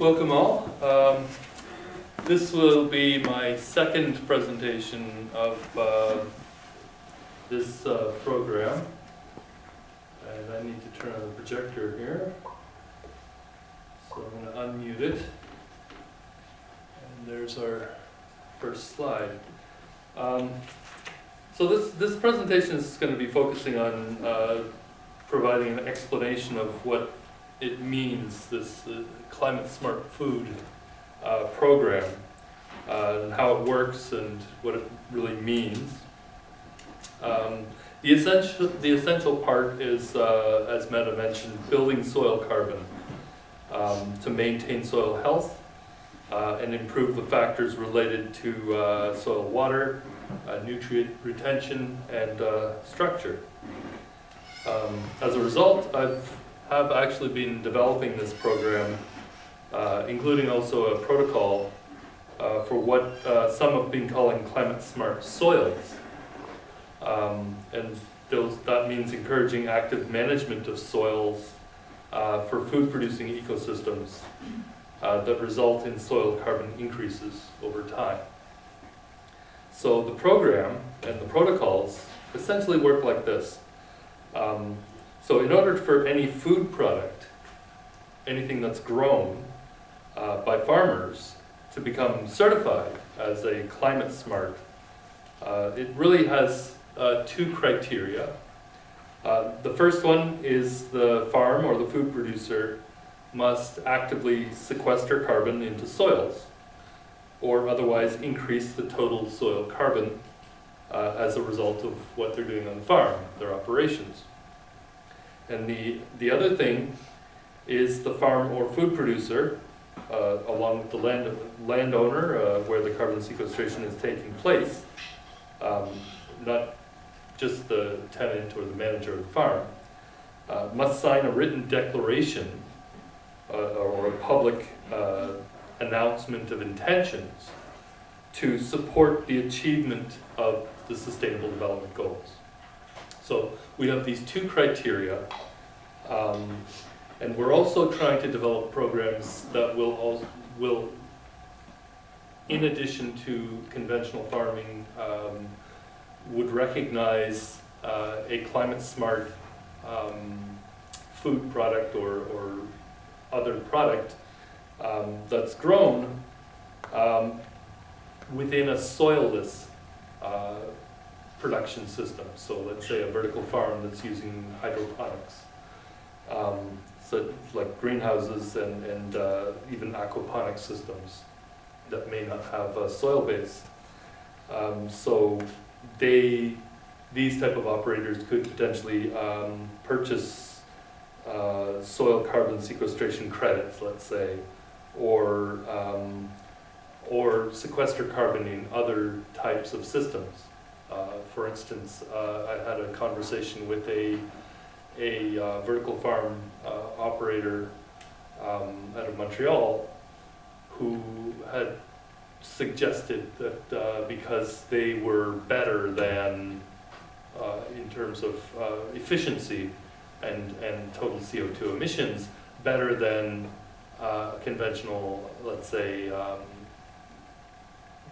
welcome all. This will be my second presentation of this program. And I need to turn on the projector here. So I'm going to unmute it. And there's our first slide. So this presentation is going to be focusing on providing an explanation of what it means, this Climate Smart Food program, and how it works and what it really means. The essential part is, as Meta mentioned, building soil carbon to maintain soil health and improve the factors related to soil water, nutrient retention, and structure. As a result, I've actually been developing this program, including also a protocol for what some have been calling climate smart soils. And that means encouraging active management of soils for food producing ecosystems that result in soil carbon increases over time. So the program and the protocols essentially work like this. So in order for any food product, anything that's grown by farmers, to become certified as a climate smart, it really has two criteria. The first one is the farm or the food producer must actively sequester carbon into soils, or otherwise increase the total soil carbon as a result of what they're doing on the farm, their operations. And the other thing is the farm or food producer, along with the landowner where the carbon sequestration is taking place, not just the tenant or the manager of the farm, must sign a written declaration or a public announcement of intentions to support the achievement of the Sustainable Development Goals. So we have these two criteria, and we're also trying to develop programs that will, in addition to conventional farming, would recognize a climate smart food product or other product that's grown within a soilless production system. So let's say a vertical farm that's using hydroponics. So like greenhouses and even aquaponics systems that may not have a soil base. So these type of operators could potentially purchase soil carbon sequestration credits, let's say, or sequester carbon in other types of systems. For instance, I had a conversation with a vertical farm operator out of Montreal who had suggested that because they were better than, in terms of efficiency and total CO2 emissions, better than conventional, let's say,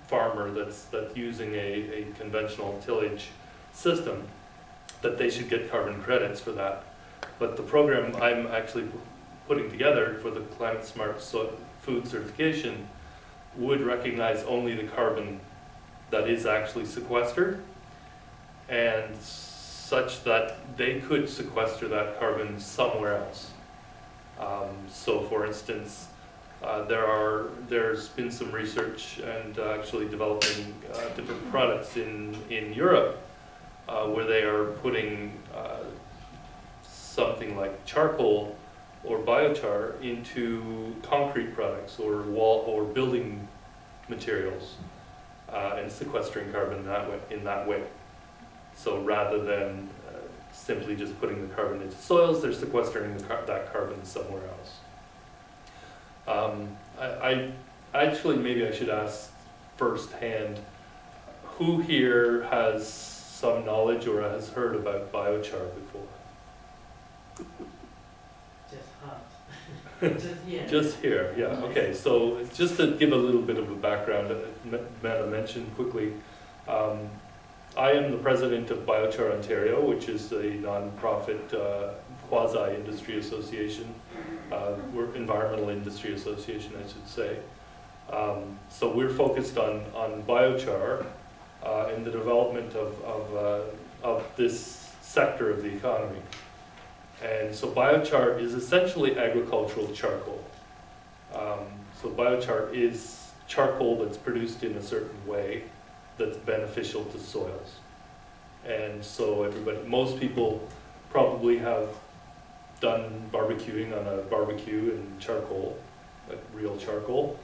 farmer that's using a conventional tillage system, that they should get carbon credits for that. But the program I'm actually putting together for the Climate Smart Food certification would recognize only the carbon that is actually sequestered, and such that they could sequester that carbon somewhere else. So for instance, there's been some research and actually developing different products in Europe where they are putting something like charcoal or biochar into concrete products or wall or building materials and sequestering carbon in that way. So rather than simply just putting the carbon into soils, they're sequestering that carbon somewhere else. Actually, maybe I should ask firsthand, who here has some knowledge or has heard about biochar before? Just Just here, yeah, okay. So just to give a little bit of a background, Meta mentioned quickly, I am the president of Biochar Ontario, which is a non-profit quasi-industry association, we're environmental industry association, I should say. So we're focused on biochar and the development of this sector of the economy. And so biochar is essentially agricultural charcoal. So biochar is charcoal that's produced in a certain way that's beneficial to soils. And so most people probably have done barbecuing on a barbecue in charcoal, like real charcoal.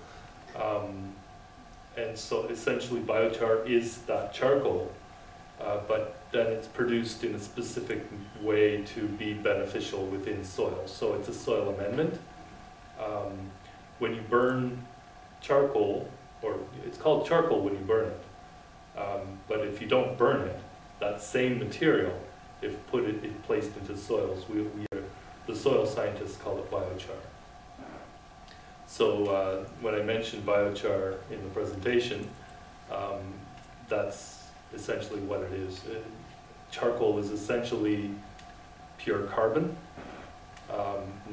And so essentially biochar is that charcoal, but then it's produced in a specific way to be beneficial within soil. So it's a soil amendment. When you burn charcoal, or it's called charcoal when you burn it, but if you don't burn it, that same material, if placed into soils, the soil scientists call it biochar. So when I mentioned biochar in the presentation, that's essentially what it is. Charcoal is essentially pure carbon,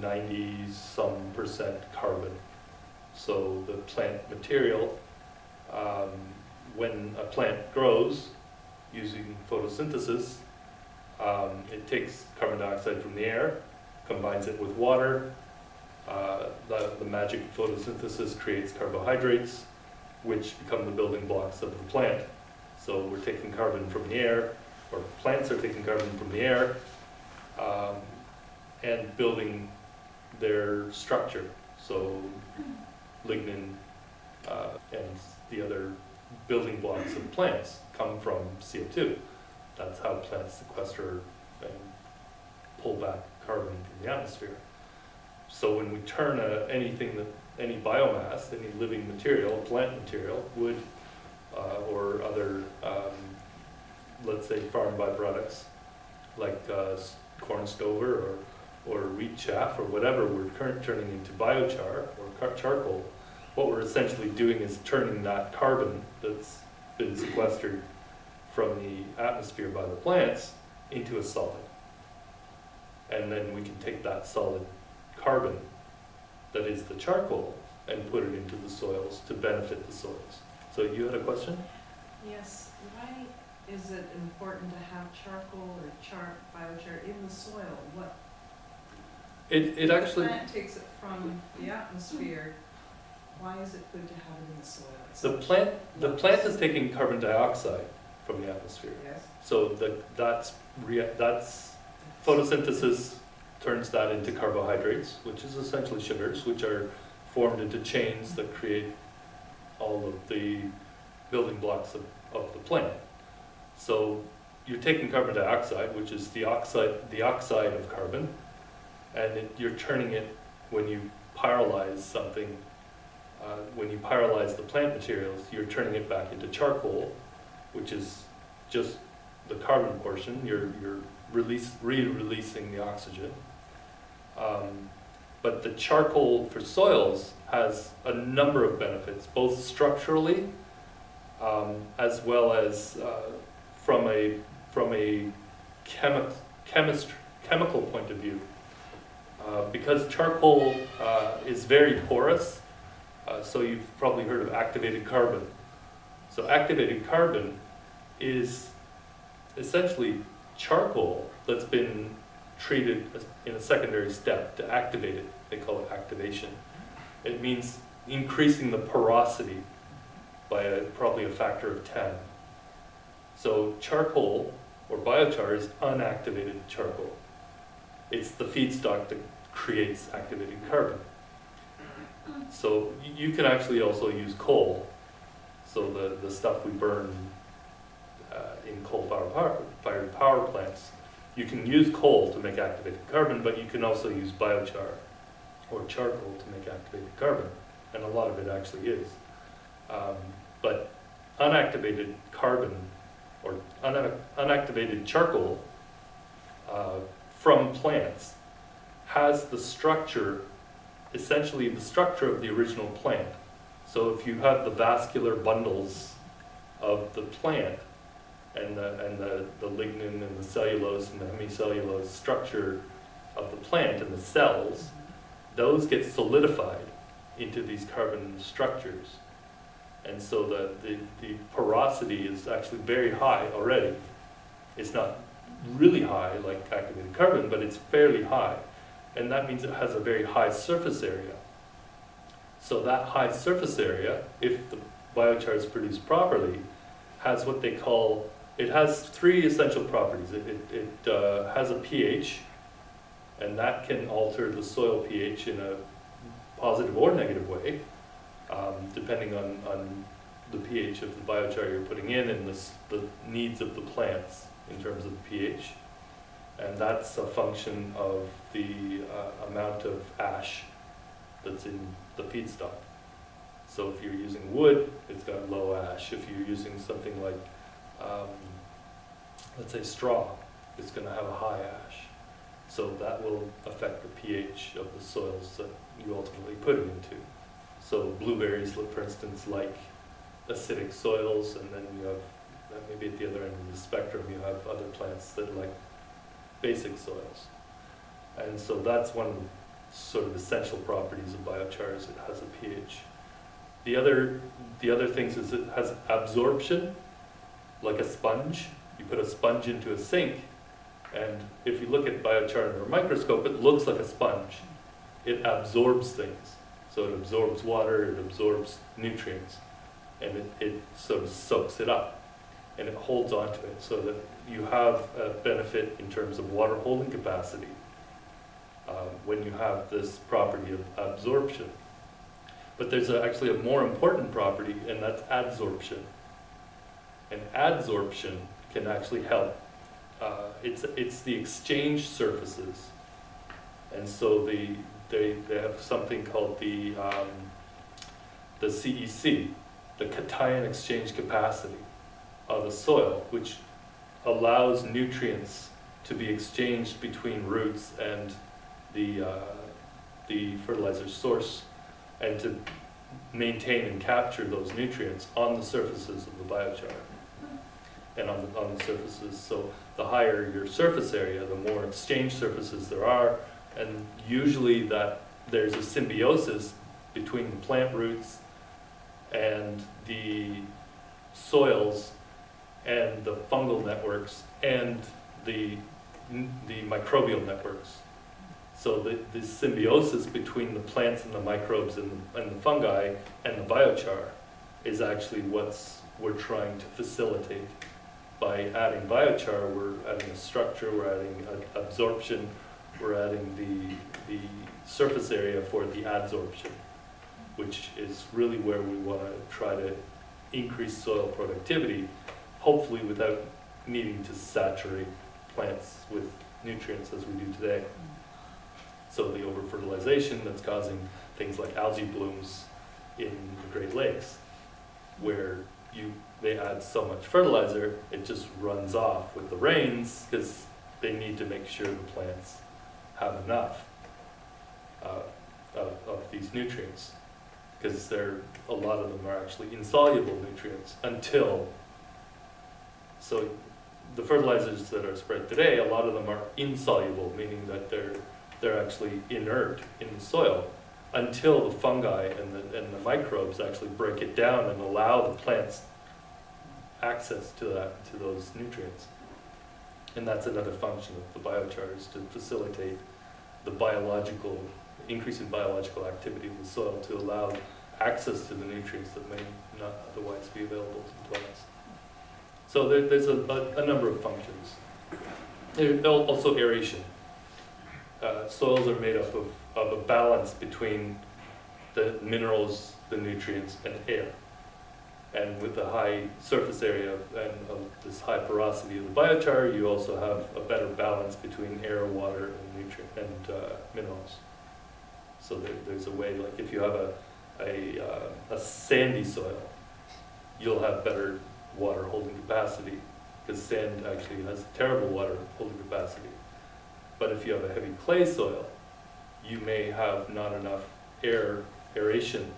90-some% carbon. So the plant material, when a plant grows using photosynthesis, it takes carbon dioxide from the air, combines it with water. The magic photosynthesis creates carbohydrates, which become the building blocks of the plant. So we're taking carbon from the air, or plants are taking carbon from the air, and building their structure. So lignin and the other building blocks of plants come from CO2. That's how plants sequester and pull back carbon from the atmosphere. So when we turn any biomass, any living material, plant material, wood, or other, let's say farm byproducts, like corn stover or wheat chaff or whatever we're turning into biochar or charcoal, what we're essentially doing is turning that carbon that's been sequestered from the atmosphere by the plants into a solid. And then we can take that solid carbon that is the charcoal and put it into the soils to benefit the soils. So you had a question? Yes. Why is it important to have charcoal or biochar in the soil? What? It actually. The plant takes it from the atmosphere. Why is it good to have it in the soil? The plant is taking carbon dioxide from the atmosphere. Yes. So that's photosynthesis turns that into carbohydrates, which is essentially sugars, which are formed into chains that create all of the building blocks of the plant. So you're taking carbon dioxide, which is the oxide of carbon, and you're turning it when you pyrolyze something. When you pyrolyze the plant materials, you're turning it back into charcoal, which is just the carbon portion. You're re-releasing the oxygen. But the charcoal for soils has a number of benefits, both structurally as well as from a chemical point of view. Because charcoal is very porous, so you've probably heard of activated carbon. So activated carbon is essentially charcoal that's been treated in a secondary step to activate it. They call it activation. It means increasing the porosity by probably a factor of 10. So charcoal, or biochar, is unactivated charcoal. It's the feedstock that creates activated carbon. So you can actually also use coal. So the stuff we burn in coal-fired power plants, you can use coal to make activated carbon, but you can also use biochar or charcoal to make activated carbon, and a lot of it actually is. But unactivated carbon or unactivated charcoal from plants has the structure essentially the structure of the original plant. So if you have the vascular bundles of the plant and the lignin and the cellulose and the hemicellulose structure of the plant and the cells, those get solidified into these carbon structures. And so the porosity is actually very high already. It's not really high like activated carbon, but it's fairly high. And that means it has a very high surface area. So that high surface area, if the biochar is produced properly, has what they call, it has three essential properties. It has a pH, and that can alter the soil pH in a positive or negative way, depending on the pH of the biochar you're putting in and the needs of the plants in terms of the pH. And that's a function of the amount of ash that's in the feedstock. So if you're using wood, it's got low ash. If you're using something like, let's say straw, it's going to have a high ash. So that will affect the pH of the soils that you ultimately put it into. So blueberries, for instance, like acidic soils, and then you have, maybe at the other end of the spectrum, you have other plants that like basic soils. And so that's one sort of essential properties of biochar, is it has a pH. The other things is it has absorption, like a sponge. You put a sponge into a sink, and if you look at biochar under a microscope, it looks like a sponge. It absorbs things. So it absorbs water, it absorbs nutrients, and it sort of soaks it up, and it holds onto it, so that you have a benefit in terms of water holding capacity when you have this property of absorption. But there's actually a more important property, and that's adsorption. And adsorption can actually help. It's the exchange surfaces. And so they have something called the CEC, the cation exchange capacity of the soil, which allows nutrients to be exchanged between roots and the fertilizer source, and to maintain and capture those nutrients on the surfaces of the biochar and on the surfaces. So the higher your surface area, the more exchange surfaces there are, and usually that there's a symbiosis between the plant roots and the soils and the fungal networks and the microbial networks. So the symbiosis between the plants and the microbes and the fungi and the biochar is actually what we're trying to facilitate. By adding biochar, we're adding a structure, we're adding absorption, we're adding the surface area for the adsorption, which is really where we want to try to increase soil productivity, hopefully without needing to saturate plants with nutrients as we do today. So the over-fertilization that's causing things like algae blooms in the Great Lakes, where they add so much fertilizer, it just runs off with the rains, because they need to make sure the plants have enough of these nutrients, because a lot of them are actually insoluble nutrients until, so the fertilizers that are spread today, a lot of them are insoluble, meaning that they're actually inert in the soil until the fungi and the microbes actually break it down and allow the plants access to those nutrients. And that's another function of the biochar, is to facilitate the increase in biological activity of the soil to allow access to the nutrients that may not otherwise be available to the plants. So there's a number of functions. There's also aeration. Soils are made up of a balance between the minerals, the nutrients, and air. And with the high surface area and this high porosity of the biochar, you also have a better balance between air, water, and minerals. So there's a way, like if you have a sandy soil, you'll have better water holding capacity, because sand actually has terrible water holding capacity. But if you have a heavy clay soil, you may have not enough aeration.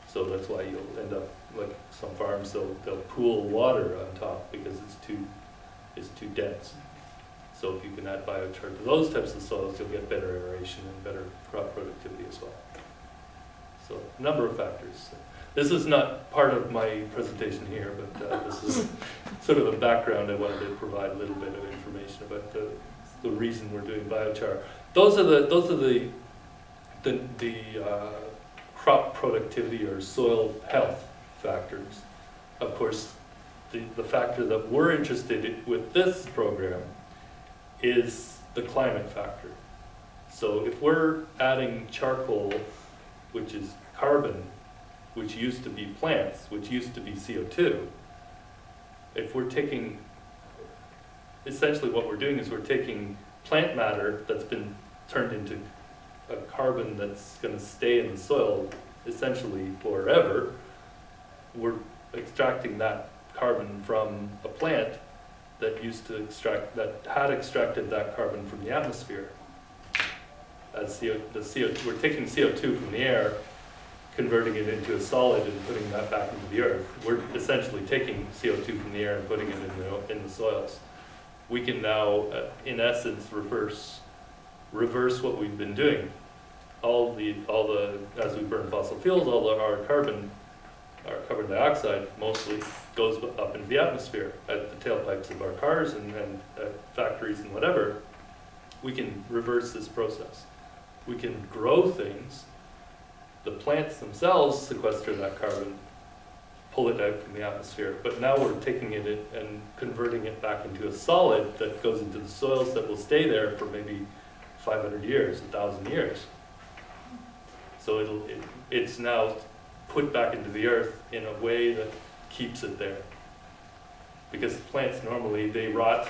So that's why you'll end up, like some farms, they'll pool water on top because it's too dense. So if you can add biochar to those types of soils, you'll get better aeration and better crop productivity as well. So a number of factors. This is not part of my presentation here, but this is sort of a background. I wanted to provide a little bit of information about the reason we're doing biochar. Those are the crop productivity or soil health factors. Of course, the factor that we're interested in with this program is the climate factor. So if we're adding charcoal, which is carbon, which used to be plants, which used to be CO2, if we're taking, essentially what we're doing is we're taking plant matter that's been turned into a carbon that's going to stay in the soil essentially forever. We're extracting that carbon from a plant that used to had extracted that carbon from the atmosphere. As we're taking CO2 from the air, converting it into a solid and putting that back into the earth. We're essentially taking CO2 from the air and putting it in the soils. We can now, in essence, reverse what we've been doing. As we burn fossil fuels, our carbon dioxide mostly goes up into the atmosphere at the tailpipes of our cars and factories and whatever. We can reverse this process. We can grow things. The plants themselves sequester that carbon, pull it out from the atmosphere, but now we're taking it and converting it back into a solid that goes into the soils that will stay there for maybe 500 years, 1,000 years. So it's now put back into the earth in a way that keeps it there. Because plants normally, they rot,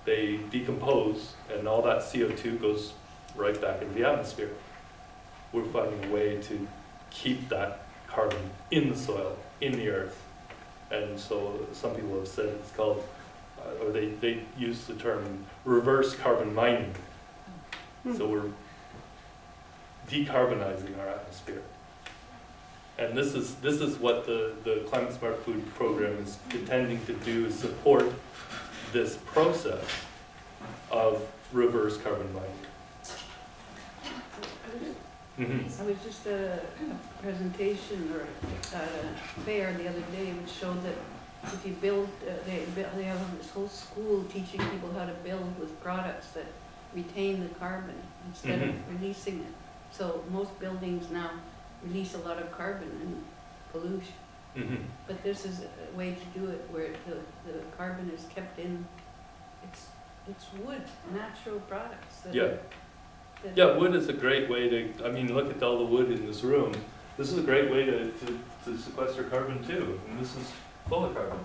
they decompose, and all that CO2 goes right back into the atmosphere. We're finding a way to keep that carbon in the soil, in the earth. And so some people have said it's called, or they use the term reverse carbon mining. So we're decarbonizing our atmosphere. And this is what the Climate Smart Food Program is intending to do, is support this process of reverse carbon mining. I was just at a presentation or at a fair the other day which showed that if you build, they have this whole school teaching people how to build with products that retain the carbon instead of releasing it. So most buildings now release a lot of carbon and pollution. But this is a way to do it where the carbon is kept in, it's wood, natural products. Yeah, wood is a great way to, I mean, look at all the wood in this room. This is a great way to sequester carbon too, and this is full of carbon.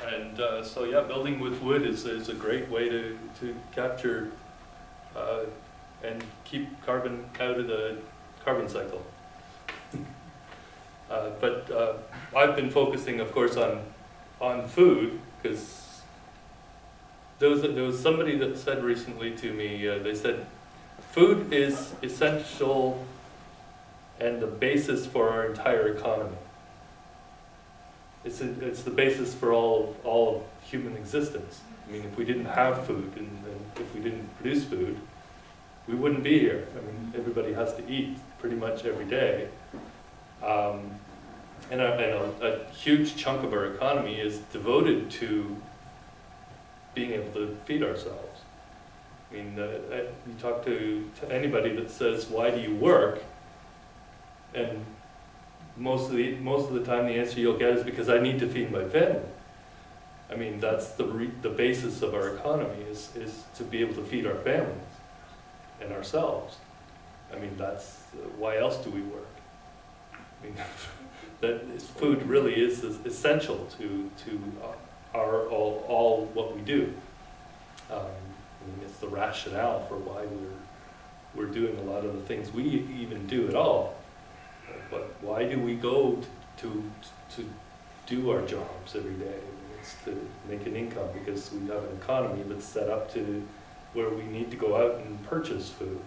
And so yeah, building with wood is a great way to capture and keep carbon out of the carbon cycle. But I've been focusing, of course, on food, because there was somebody that said recently to me, they said, food is essential and the basis for our entire economy. It's the basis for all of human existence. I mean, if we didn't have food and if we didn't produce food, we wouldn't be here. I mean, everybody has to eat pretty much every day. And a huge chunk of our economy is devoted to being able to feed ourselves. I mean, you talk to anybody that says, why do you work? And most of the time the answer you'll get is because I need to feed my family. I mean, that's the basis of our economy is to be able to feed our families and ourselves. I mean, that's, why else do we work? I mean, food really is essential to all what we do. I mean, it's the rationale for why we're doing a lot of the things we even do at all. But why do we go to do our jobs every day? It's to make an income, because we have an economy that's set up to where we need to go out and purchase food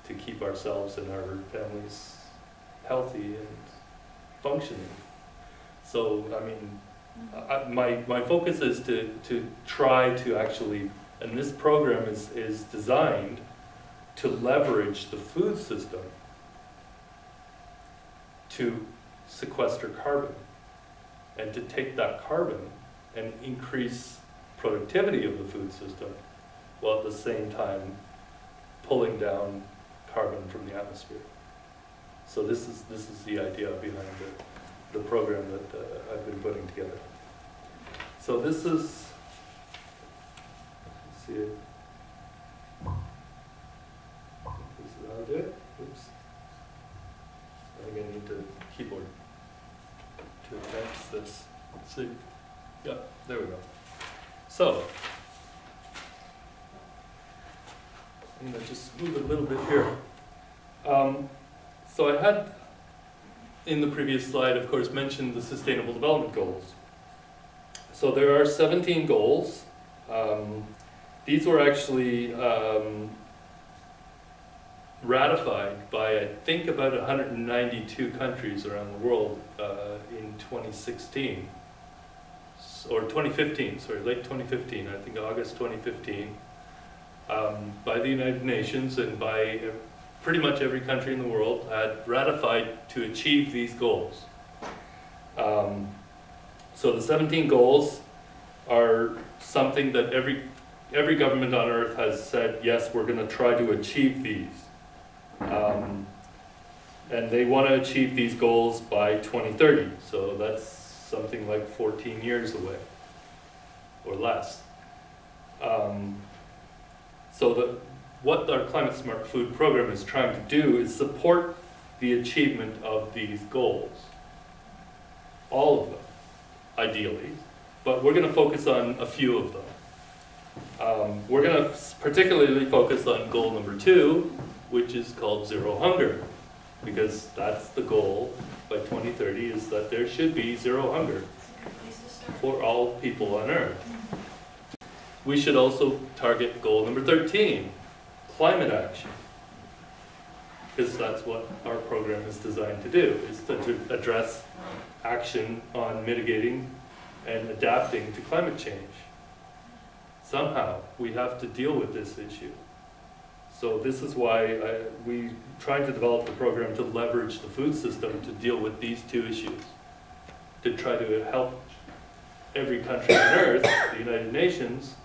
to keep ourselves and our families healthy and functioning. So, I mean, my focus is to try to actually, and this program is designed to leverage the food system to sequester carbon, and to take that carbon and increase productivity of the food system, while at the same time pulling down carbon from the atmosphere. So this is the idea behind the program that I've been putting together. So this is, let's see, this is how I do it. Oops. I think I need the keyboard to advance this. Let's see. Yeah, there we go. So, I'm going to just move a little bit here. So I had, in the previous slide, of course, mentioned the Sustainable Development Goals. So there are 17 goals. These were actually ratified by, I think, about 192 countries around the world in 2016. Or 2015, sorry, late 2015, I think August 2015, by the United Nations and by pretty much every country in the world had ratified to achieve these goals. So the 17 goals are something that every government on earth has said, yes, we're going to try to achieve these. And they want to achieve these goals by 2030, so that's something like 14 years away, or less. So what our Climate Smart Food program is trying to do is support the achievement of these goals. All of them, ideally, but we're going to focus on a few of them. We're going to particularly focus on goal number 2, which is called Zero Hunger, because that's the goal by 2030, is that there should be zero hunger for all people on Earth. We should also target goal number 13, climate action, because that's what our program is designed to do, is to address action on mitigating and adapting to climate change. Somehow, we have to deal with this issue. So this is why we tried to develop the program to leverage the food system to deal with these two issues, to try to help every country on Earth, the United Nations,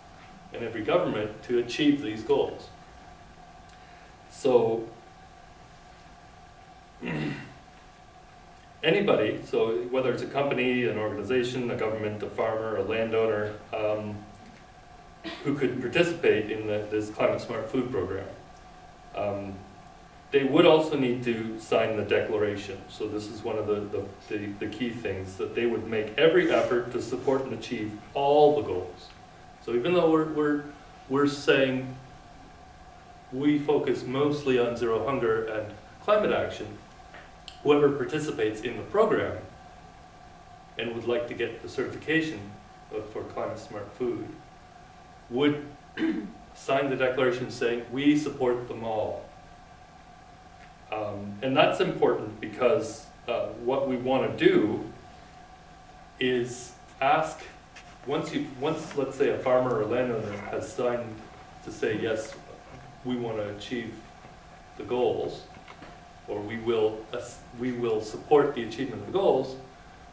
and every government to achieve these goals. So anybody, so whether it's a company, an organization, a government, a farmer, a landowner, who could participate in this Climate Smart Food program, they would also need to sign the declaration. So this is one of the key things, that they would make every effort to support and achieve all the goals. So even though we're saying we focus mostly on zero hunger and climate action, whoever participates in the program and would like to get the certification for Climate Smart Food would sign the declaration saying, we support them all. And that's important because what we want to do is ask, once let's say a farmer or landowner has signed to say, yes, we want to achieve the goals, or we will support the achievement of the goals,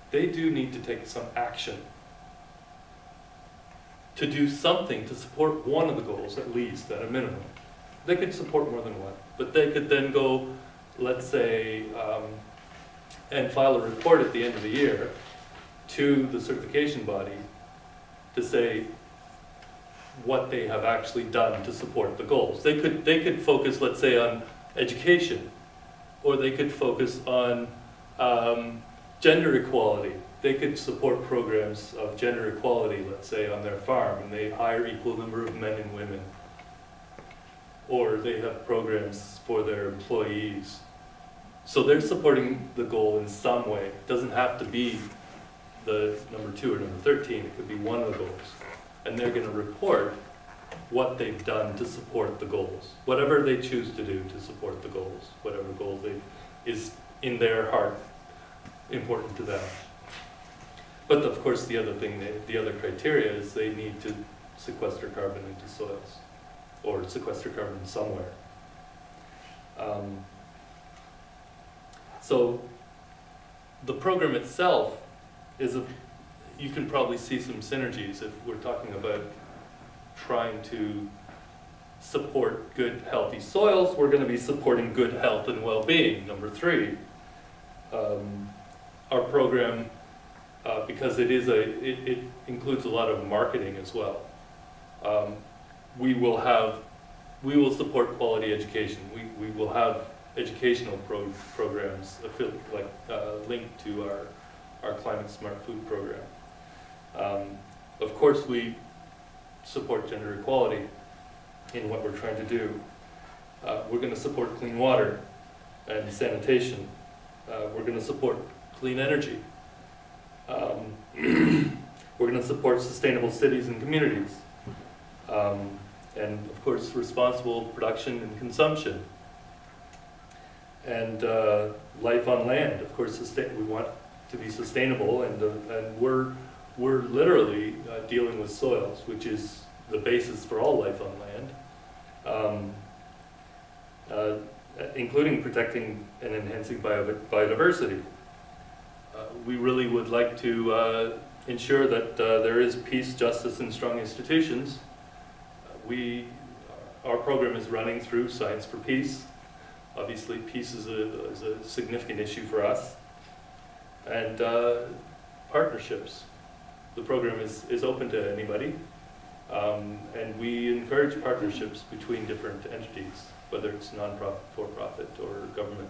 they do need to take some action to do something to support one of the goals, at least, at a minimum. They could support more than one, but they could then go, let's say, and file a report at the end of the year to the certification body to say what they have actually done to support the goals. They could focus, let's say, on education, or they could focus on gender equality. They could support programs of gender equality, let's say, on their farm, and they hire equal number of men and women. Or they have programs for their employees. So they're supporting the goal in some way. It doesn't have to be the number 2 or number 13, it could be one of the goals. And they're going to report what they've done to support the goals, whatever they choose to do to support the goals, whatever goal is in their heart important to them. But of course, the other thing, the other criteria is they need to sequester carbon into soils, or sequester carbon somewhere. So the program itself is you can probably see some synergies if we're talking about trying to support good, healthy soils. We're going to be supporting good health and well-being, number 3. Our program, because it includes a lot of marketing as well. We will support quality education. We will have educational programs linked to our Climate Smart Food program. Of course, we support gender equality in what we're trying to do. We're going to support clean water and sanitation. We're going to support clean energy. We're going to support sustainable cities and communities. And of course, responsible production and consumption. And life on land. Of course, we want to be sustainable, and we're literally dealing with soils, which is the basis for all life on land, including protecting and enhancing biodiversity. We really would like to ensure that there is peace, justice, and strong institutions. Our program is running through Science for Peace. Obviously, peace is a significant issue for us. And partnerships. The program is open to anybody. And we encourage partnerships between different entities, whether it's non-profit, for-profit, or government.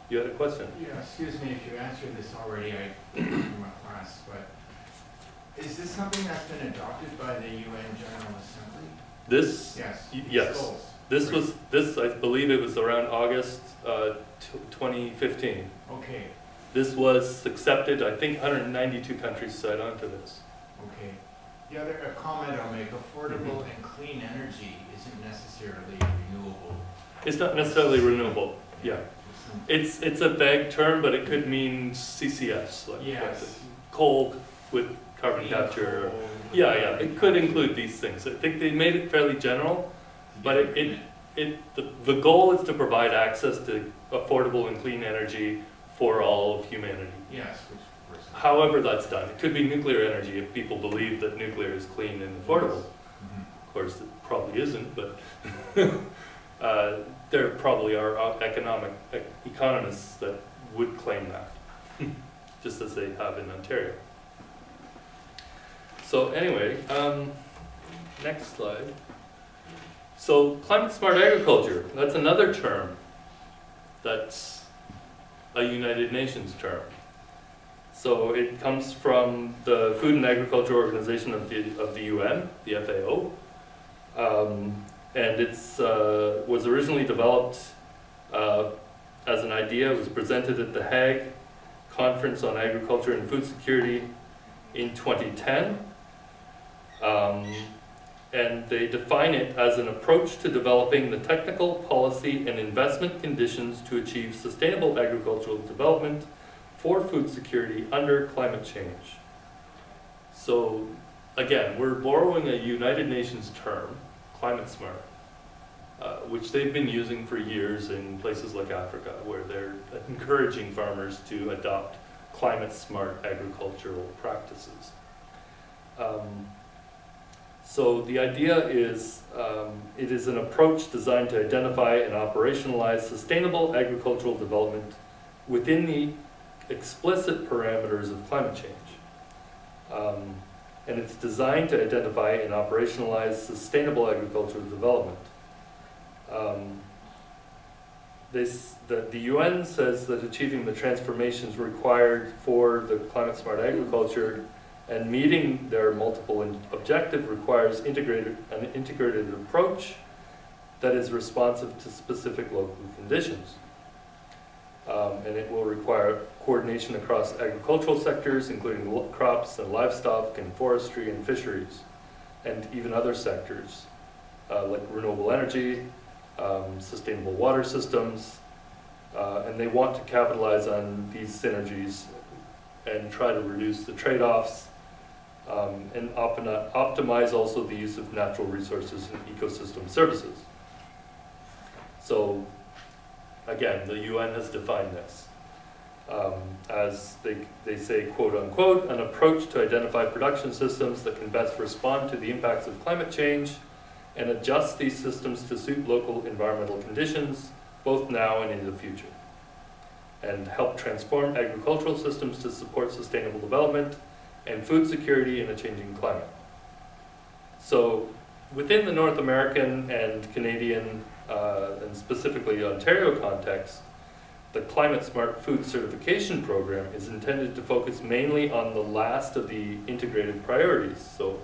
You had a question? Yeah, excuse me if you answered this already, I in my class, but is this something that's been adopted by the UN General Assembly? This? Yes. Yes. Goals. This, I believe it was around August 2015. Okay, This was accepted, I think 192 countries signed on to this. okay. The other comment I'll make, affordable and clean energy isn't necessarily renewable. It's not necessarily renewable, yeah. It's a vague term, but it could mean CCS, like Yes. coal with carbon capture. Yeah, it could include these things. I think they made it fairly general, but the goal is to provide access to affordable and clean energy for all of humanity. Yes, which of course. However that's done. It could be nuclear energy if people believe that nuclear is clean and affordable. Mhm. Of course, it probably isn't, but there probably are economists that would claim that, just as they have in Ontario. So anyway, next slide. So climate smart agriculture, that's another term that's a United Nations term. So it comes from the Food and Agriculture Organization of the UN, the FAO. And it's was originally developed as an idea. It was presented at the Hague Conference on Agriculture and Food Security in 2010. And they define it as an approach to developing the technical, policy, and investment conditions to achieve sustainable agricultural development for food security under climate change. So again, we're borrowing a United Nations term, climate smart, which they've been using for years in places like Africa, where they're encouraging farmers to adopt climate smart agricultural practices. So the idea is, it is an approach designed to identify and operationalize sustainable agricultural development within the explicit parameters of climate change. And it's designed to identify and operationalize sustainable agricultural development. The UN says that achieving the transformations required for the climate smart agriculture and meeting their multiple objective requires an integrated approach that is responsive to specific local conditions. And it will require coordination across agricultural sectors, including crops and livestock and forestry and fisheries, and even other sectors, like renewable energy, sustainable water systems, and they want to capitalize on these synergies and try to reduce the trade-offs and optimize also the use of natural resources and ecosystem services. So again, the UN has defined this as they say, quote unquote, an approach to identify production systems that can best respond to the impacts of climate change and adjust these systems to suit local environmental conditions, both now and in the future, and help transform agricultural systems to support sustainable development and food security in a changing climate. So within the North American and Canadian, and specifically Ontario context, the Climate Smart Food Certification Program is intended to focus mainly on the last of the integrated priorities, so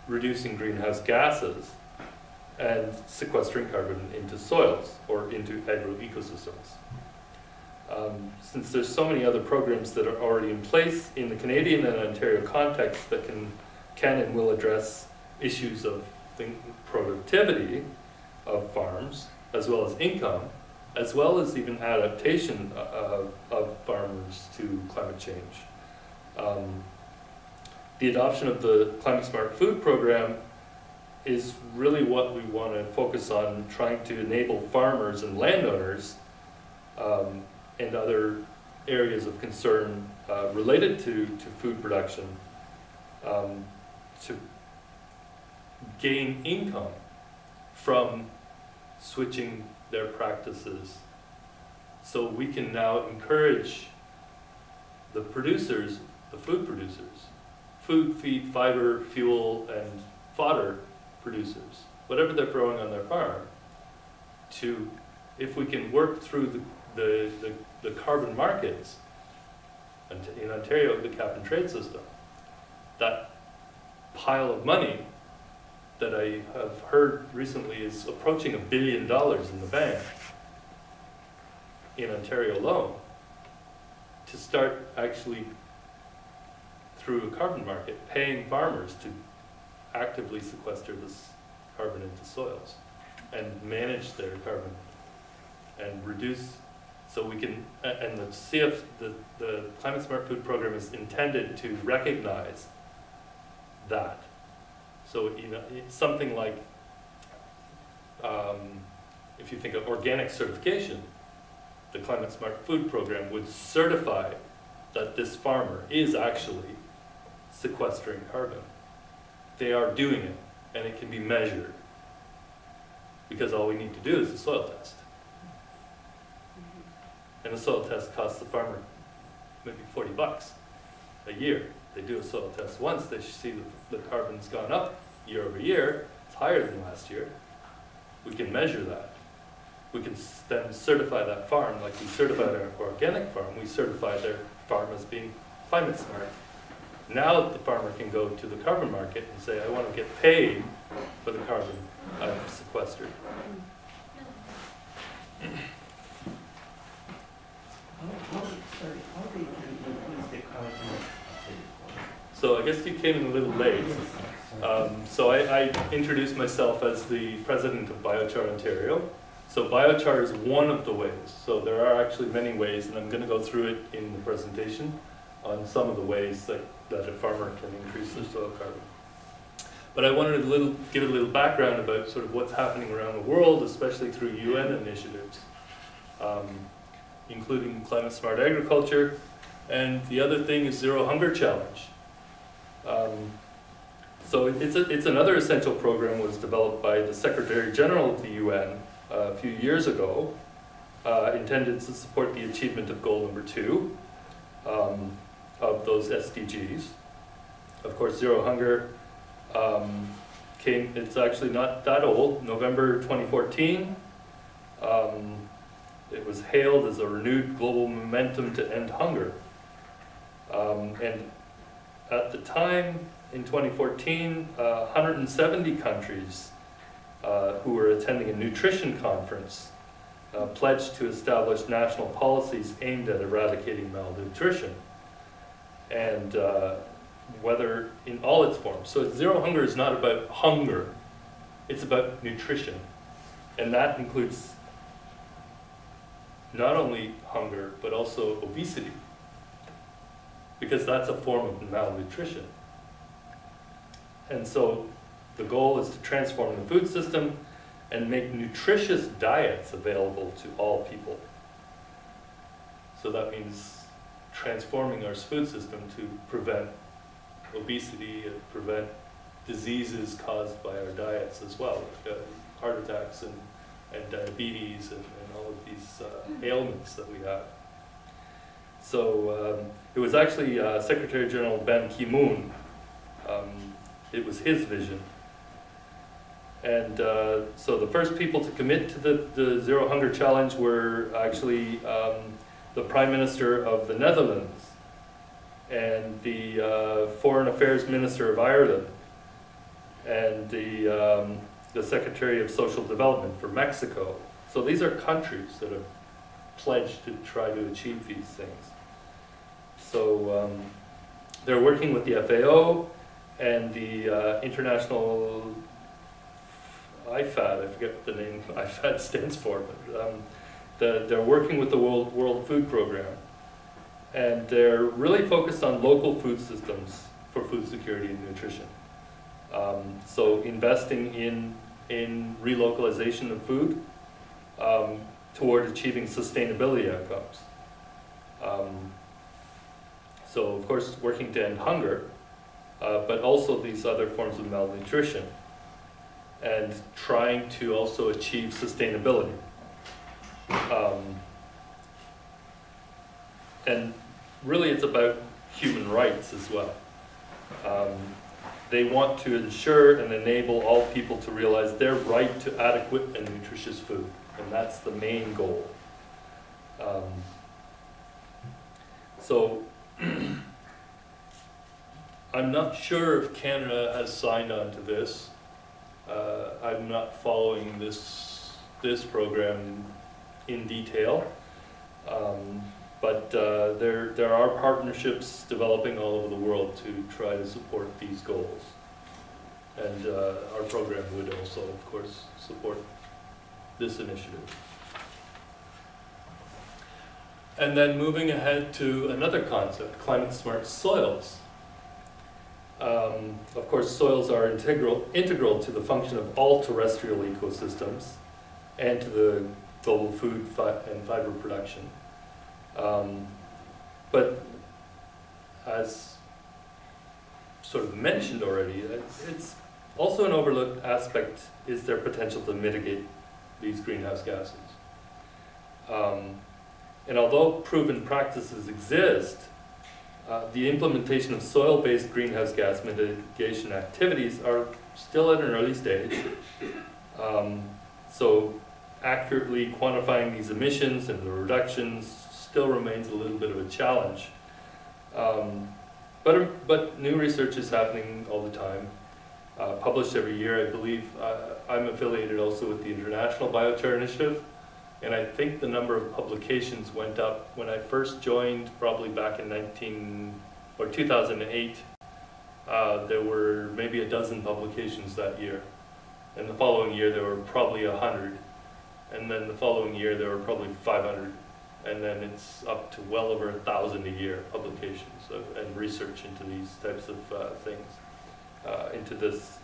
reducing greenhouse gases and sequestering carbon into soils or into agroecosystems. Since there's so many other programs that are already in place in the Canadian and Ontario context that can and will address issues of productivity of farms, as well as income, as well as even adaptation of farmers to climate change. The adoption of the Climate Smart Food Program is really what we want to focus on, trying to enable farmers and landowners and other areas of concern related to food production to gain income from switching their practices. So we can now encourage the producers, the food producers, food, feed, fiber, fuel, and fodder producers, whatever they're growing on their farm, to, if we can work through the carbon markets, and in Ontario, the cap and trade system, that pile of money that I have heard recently is approaching $1 billion in the bank in Ontario alone, to start actually, through a carbon market, paying farmers to actively sequester this carbon into soils and manage their carbon and reduce, so we can, and the Climate Smart Food Program is intended to recognize that. So, you know, it's something like, if you think of organic certification, the Climate Smart Food Program would certify that this farmer is actually sequestering carbon. They are doing it, and it can be measured, because all we need to do is a soil test. And the soil test costs the farmer maybe $40 a year. They do a soil test once, they see the carbon's gone up year over year, it's higher than last year. We can measure that. We can then certify that farm, like we certified our organic farm, we certified their farm as being climate smart. Now the farmer can go to the carbon market and say, I want to get paid for the carbon I've sequestered. So I guess you came in a little late. So I introduced myself as the president of Biochar Ontario. So biochar is one of the ways. So there are actually many ways, and I'm going to go through it in the presentation on some of the ways that a farmer can increase their soil carbon. But I wanted to give a little background about sort of what's happening around the world, especially through UN initiatives, including Climate Smart Agriculture, and the other thing is Zero Hunger Challenge. So it's another essential program was developed by the Secretary General of the UN a few years ago, intended to support the achievement of goal number 2 of those SDGs. Of course, Zero Hunger it's actually not that old, November 2014. It was hailed as a renewed global momentum to end hunger. And at the time, in 2014, 170 countries who were attending a nutrition conference pledged to establish national policies aimed at eradicating malnutrition. And whether in all its forms. So Zero Hunger is not about hunger. It's about nutrition. And that includes not only hunger, but also obesity, because that's a form of malnutrition. And so the goal is to transform the food system and make nutritious diets available to all people. So that means transforming our food system to prevent obesity and prevent diseases caused by our diets as well, like heart attacks and diabetes and all of these ailments that we have. So it was actually Secretary General Ban Ki-moon, it was his vision. And so the first people to commit to the Zero Hunger Challenge were actually the Prime Minister of the Netherlands and the Foreign Affairs Minister of Ireland and the Secretary of Social Development for Mexico. So these are countries that have pledged to try to achieve these things. So they're working with the FAO and the International IFAD, I forget what the name IFAD stands for, but they're working with the World Food Program. And they're really focused on local food systems for food security and nutrition. So investing in relocalization of food toward achieving sustainability outcomes. So of course working to end hunger, but also these other forms of malnutrition, and trying to also achieve sustainability. And really it's about human rights as well. They want to ensure and enable all people to realize their right to adequate and nutritious food, and that's the main goal. So I'm not sure if Canada has signed on to this. I'm not following this program in detail, but there are partnerships developing all over the world to try to support these goals. And our program would also, of course, support this initiative. And then moving ahead to another concept, climate smart soils. Of course, soils are integral to the function of all terrestrial ecosystems and to the global food and fiber production. But as sort of mentioned already, it's also an overlooked aspect is their potential to mitigate these greenhouse gases. And although proven practices exist, the implementation of soil-based greenhouse gas mitigation activities are still at an early stage. So accurately quantifying these emissions and the reductions still remains a little bit of a challenge. But new research is happening all the time, published every year. I believe I'm affiliated also with the International Biochar Initiative, and I think the number of publications went up when I first joined, probably back in 2008. There were maybe a dozen publications that year, and the following year there were probably 100, and then the following year there were probably 500, and then it's up to well over 1,000 a year publications and research into these types of things, into this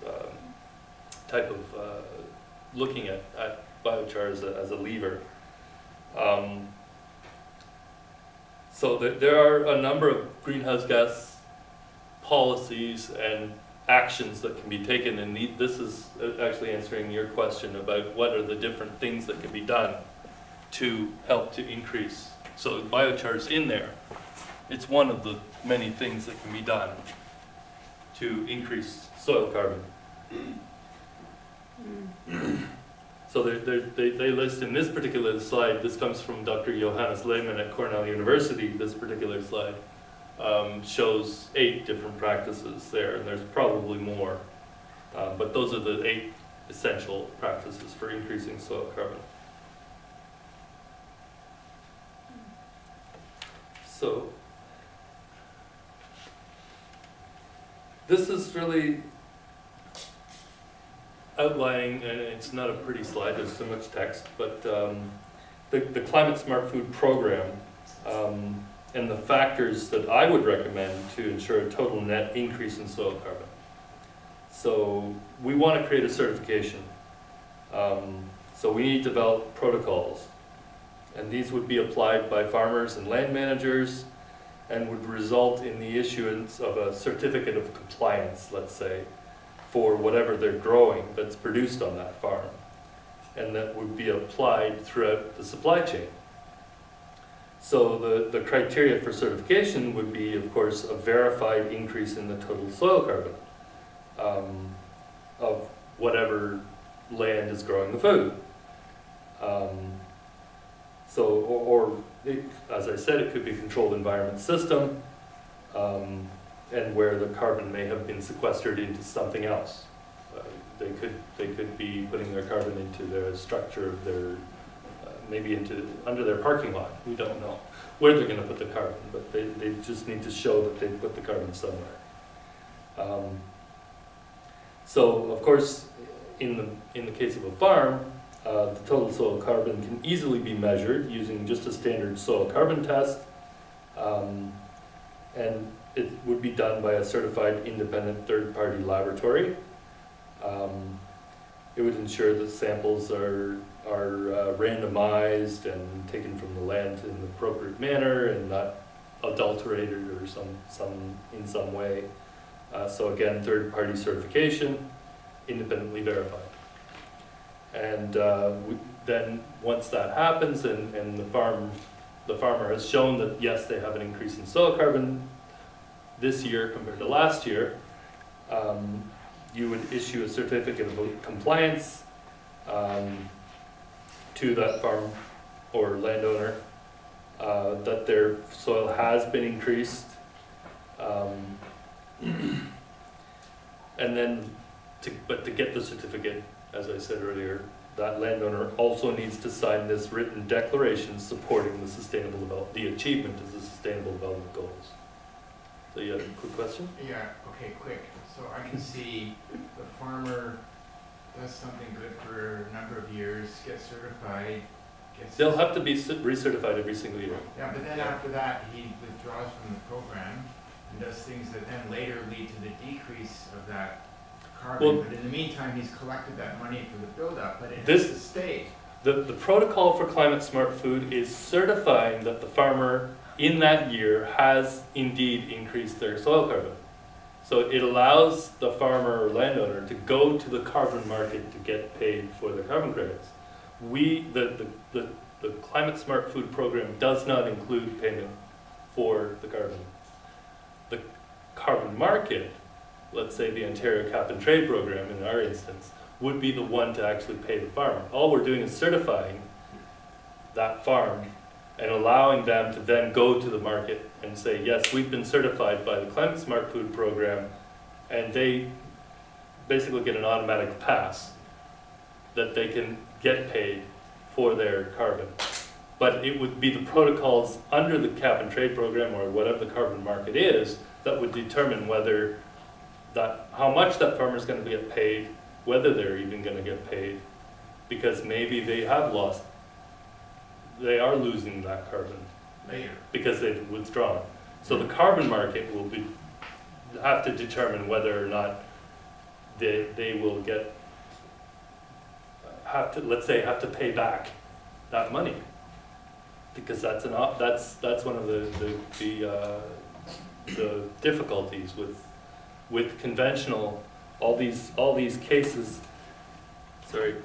type of looking at biochar as a lever. So there are a number of greenhouse gas policies and actions that can be taken, and this is actually answering your question about what are the different things that can be done to help to increase. So biochar is in there. It's one of the many things that can be done to increase soil carbon. So they list in this particular slide, this comes from Dr. Johannes Lehmann at Cornell University, this particular slide shows 8 different practices there, and there's probably more. But those are the 8 essential practices for increasing soil carbon. So this is really outlining, and it's not a pretty slide, there's so much text, but the Climate Smart Food Program and the factors that I would recommend to ensure a total net increase in soil carbon. So we want to create a certification. So we need to develop protocols, and these would be applied by farmers and land managers and would result in the issuance of a certificate of compliance, let's say, for whatever they're growing that's produced on that farm, and that would be applied throughout the supply chain. So the criteria for certification would be, of course, a verified increase in the total soil carbon of whatever land is growing the food. As I said, it could be a controlled environment system, and where the carbon may have been sequestered into something else. They could be putting their carbon into the structure of their, maybe under their parking lot. We don't know where they're going to put the carbon, but they just need to show that they put the carbon somewhere. So of course, in the case of a farm, the total soil carbon can easily be measured using just a standard soil carbon test, and it would be done by a certified independent third-party laboratory. It would ensure that samples are randomized and taken from the land in the appropriate manner and not adulterated or in some way. So again, third-party certification, independently verified. And then once that happens and the farmer has shown that yes, they have an increase in soil carbon this year compared to last year, you would issue a certificate of compliance to that farm or landowner that their soil has been increased. And then, to get the certificate, as I said earlier, that landowner also needs to sign this written declaration supporting the achievement of the Sustainable Development Goals. So you have a quick question? Yeah, okay, quick. So I can see the farmer does something good for a number of years, gets certified, They'll have to be recertified every single year. Yeah, but then after that, he withdraws from the program and does things that then later lead to the decrease of that carbon. Well, but in the meantime, he's collected that money for the buildup, but it This- has to stay. The protocol for climate smart food is certifying that the farmer in that year has indeed increased their soil carbon. So it allows the farmer or landowner to go to the carbon market to get paid for their carbon credits. The Climate Smart Food Program does not include payment for the carbon. The carbon market, let's say the Ontario Cap and Trade Program in our instance, would be the one to actually pay the farmer. All we're doing is certifying that farm and allowing them to then go to the market and say, yes, we've been certified by the Climate Smart Food Program, and they basically get an automatic pass that they can get paid for their carbon. But it would be the protocols under the Cap and Trade Program or whatever the carbon market is that would determine whether how much that farmer is going to get paid, whether they're even going to get paid, because maybe they are losing that carbon Later. because they've withdrawn. So the carbon market will have to determine whether or not they will have to pay back that money, because that's one of the difficulties with conventional, all these cases. Sorry.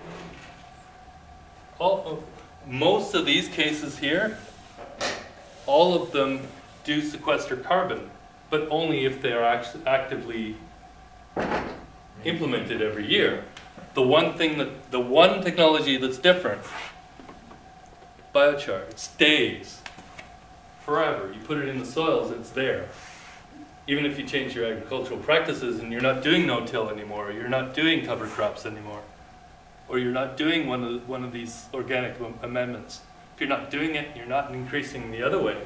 Most of these cases here, all of them do sequester carbon, but only if they are actually actively implemented every year. The one technology that's different, biochar, it stays forever. You put it in the soils, it's there. Even if you change your agricultural practices and you're not doing no-till anymore, or you're not doing cover crops anymore, or you're not doing one of these organic amendments. If you're not doing it, you're not increasing the other way,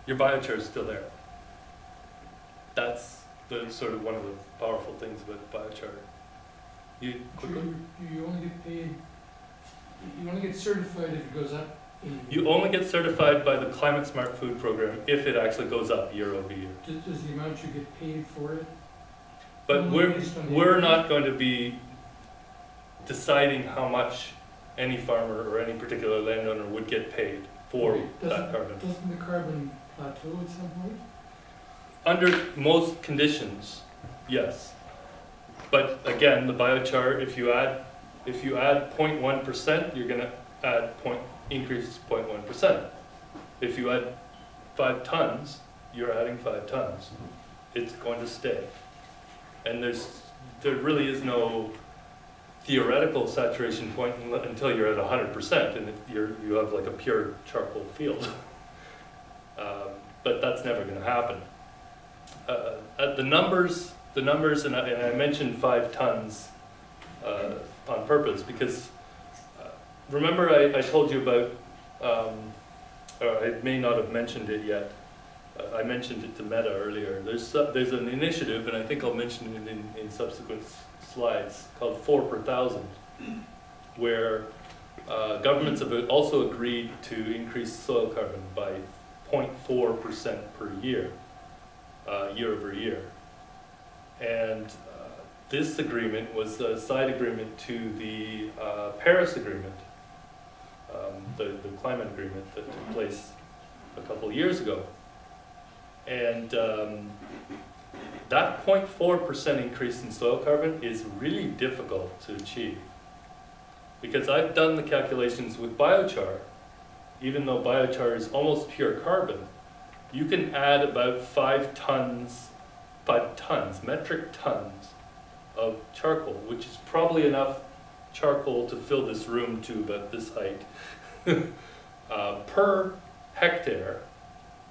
your biochar is still there. That's one of the powerful things about biochar. You, quickly? You only get paid, you only get certified if it goes up in. You only get certified by the Climate Smart Food Program if it actually goes up year over year. Does the amount you get paid for it? But Only based on the we're acreage? not going to be deciding how much any farmer or any particular landowner would get paid for that Doesn't- carbon. Doesn't the carbon plateau at some point? Under most conditions, yes. But again, the biochar, if you add 0.1%, you're gonna increase 0.1%. If you add 5 tons, you're adding 5 tons. It's going to stay. And there really is no theoretical saturation point until you're at 100%, and you have like a pure charcoal field. But that's never going to happen. The numbers, and I mentioned 5 tons on purpose because remember I told you about, or I may not have mentioned it yet. I mentioned it to Meta earlier. There's an initiative, and I think I'll mention it in subsequent slides, called 4 per thousand, where governments have also agreed to increase soil carbon by 0.4% per year, year over year. And this agreement was a side agreement to the Paris Agreement, the climate agreement that took place a couple of years ago. And that 0.4% increase in soil carbon is really difficult to achieve. Because I've done the calculations with biochar. Even though biochar is almost pure carbon, you can add about 5 metric tons of charcoal, which is probably enough charcoal to fill this room to about this height, per hectare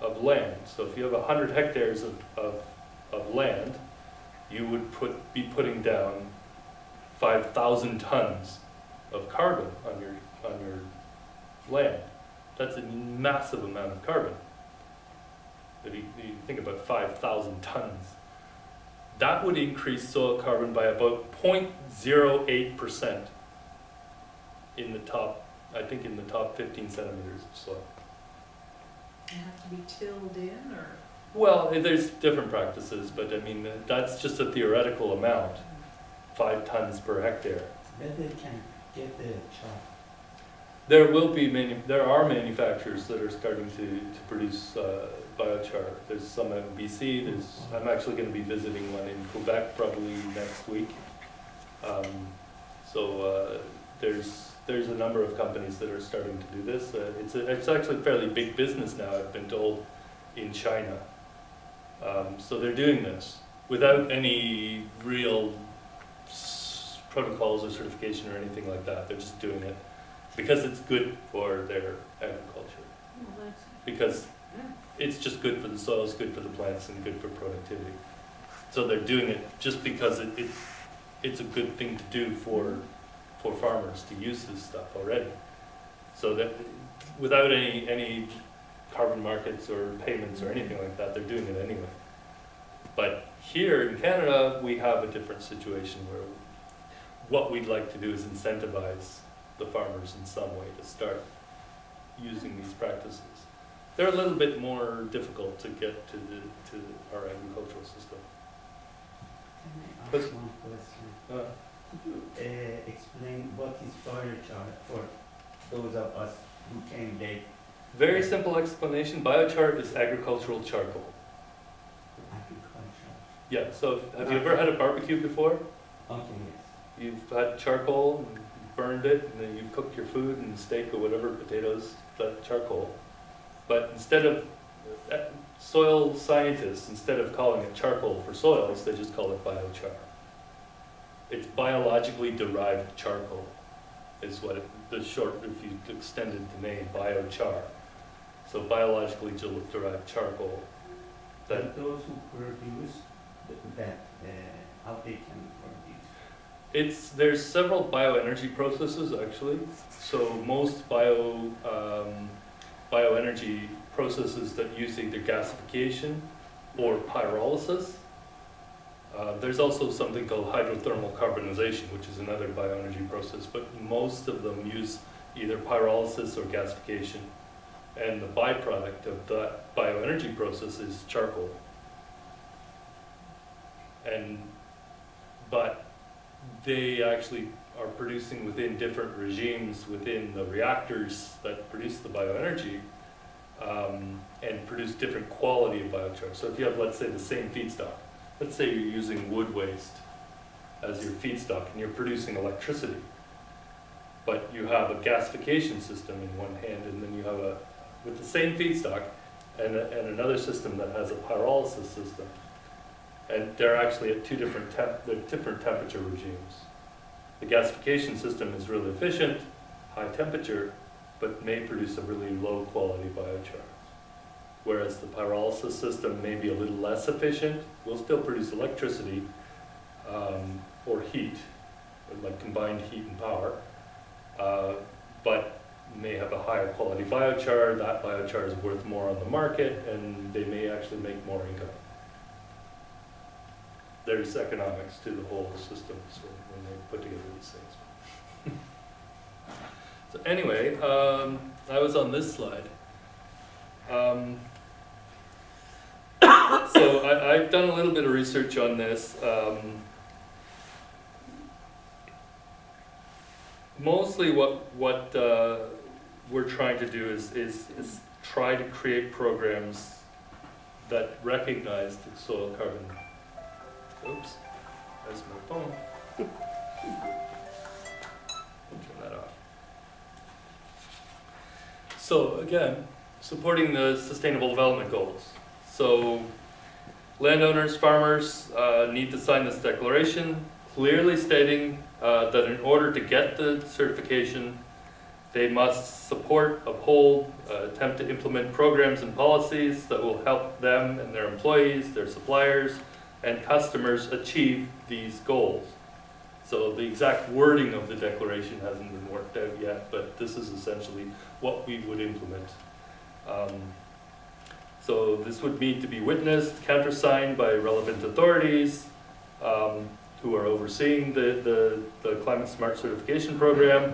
of land. So if you have 100 hectares of land, you would be putting down 5,000 tons of carbon on your land. That's a massive amount of carbon. If you think about 5,000 tons, that would increase soil carbon by about 0.08% in the top, I think in the top 15 centimeters of soil. You have to be tilled in, or? Well, there's different practices, but I mean, that's just a theoretical amount, 5 tons per hectare. Where they can get the char? There are manufacturers that are starting to produce biochar. There's some in BC, I'm actually going to be visiting one in Quebec probably next week. There's a number of companies that are starting to do this. It's actually a fairly big business now, I've been told, in China. So they're doing this without any real protocols or certification or anything like that. They're just doing it because it's good for their agriculture. Well, that's, Because it's just good for the soil, it's good for the plants, and good for productivity. So they're doing it just because it's a good thing to do for farmers to use this stuff already. So that without any carbon markets or payments or anything like that, they're doing it anyway. But here in Canada, we have a different situation where what we'd like to do is incentivize the farmers in some way to start using these practices. They're a little bit more difficult to get to our agricultural system. Can I But- ask one question? Could you explain what is biochar for those of us who came late? Very simple explanation, biochar is agricultural charcoal. Agriculture. Yeah, so have you ever had a barbecue before? Okay, yes. You've had charcoal, and you've burned it, and then you've cooked your food and steak or whatever, potatoes, that charcoal. But instead of, soil scientists, instead of calling it charcoal for soils, they just call it biochar. It's biologically derived charcoal, is what the short, if you extended the name, biochar. So biologically derived charcoal. That And those who produce that, how they can produce? There's several bioenergy processes actually. So most bioenergy processes that use either gasification or pyrolysis There's also something called hydrothermal carbonization, which is another bioenergy process, but most of them use either pyrolysis or gasification. And the byproduct of that bioenergy process is charcoal. But they actually are producing within different regimes within the reactors that produce the bioenergy, and produce different quality of biochar. So if you have, let's say, the same feedstock, let's say you're using wood waste as your feedstock and you're producing electricity, but you have a gasification system in one hand, and then you have with the same feedstock and another system that has a pyrolysis system. And they're actually at different temperature regimes. The gasification system is really efficient, high temperature, but may produce a really low quality biochar. Whereas the pyrolysis system may be a little less efficient, will still produce electricity or heat, like combined heat and power, but may have a higher quality biochar. That biochar is worth more on the market, and they may actually make more income. There's economics to the whole system, so when they put together these things. So anyway, I was on this slide. So I've done a little bit of research on this. Mostly what we're trying to do is try to create programs that recognize the soil carbon. Oops, that's my phone. Turn that off. So again, supporting the Sustainable Development Goals. So landowners, farmers need to sign this declaration, clearly stating that in order to get the certification, they must support, uphold, attempt to implement programs and policies that will help them and their employees, their suppliers, and customers achieve these goals. So the exact wording of the declaration hasn't been worked out yet, but this is essentially what we would implement. So this would need to be witnessed, countersigned by relevant authorities who are overseeing the Climate Smart certification program,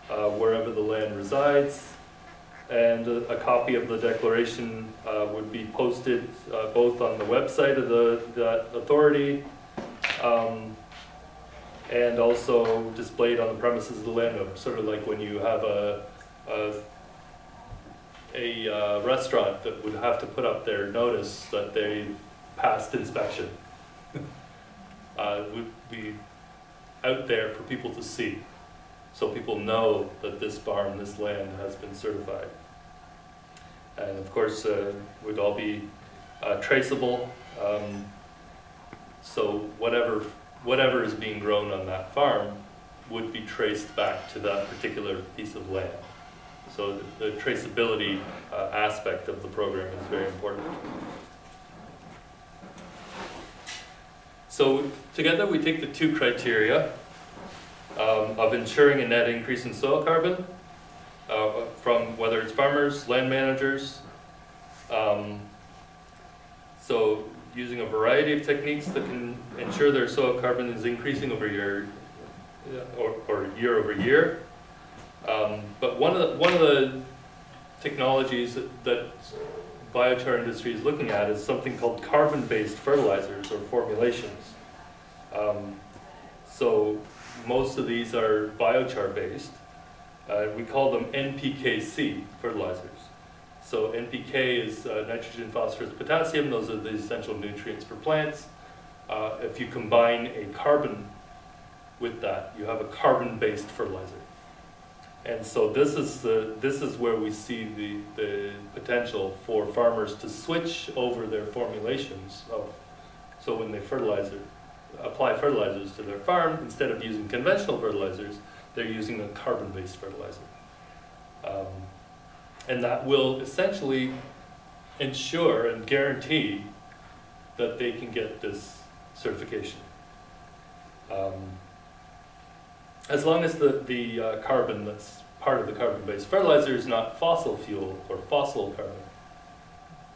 wherever the land resides. And a copy of the declaration would be posted both on the website of that authority and also displayed on the premises of the landowner. Sort of like when you have a restaurant that would have to put up their notice that they passed inspection. Would be out there for people to see, so people know that this farm, this land has been certified. And of course, would all be traceable. So whatever is being grown on that farm would be traced back to that particular piece of land. So the traceability aspect of the program is very important. So together we take the two criteria of ensuring a net increase in soil carbon from whether it's farmers, land managers. So using a variety of techniques that can ensure their soil carbon is increasing over year or year over year. But one of the technologies that biochar industry is looking at is something called carbon-based fertilizers or formulations. So most of these are biochar-based. We call them NPKC fertilizers. So NPK is nitrogen, phosphorus, potassium. Those are the essential nutrients for plants. If you combine a carbon with that, you have a carbon-based fertilizer. And so this is where we see the potential for farmers to switch over their formulations so when they apply fertilizers to their farm, instead of using conventional fertilizers, they're using a carbon-based fertilizer. And that will essentially ensure and guarantee that they can get this certification. As long as the carbon that's part of the carbon-based fertilizer is not fossil fuel or fossil carbon.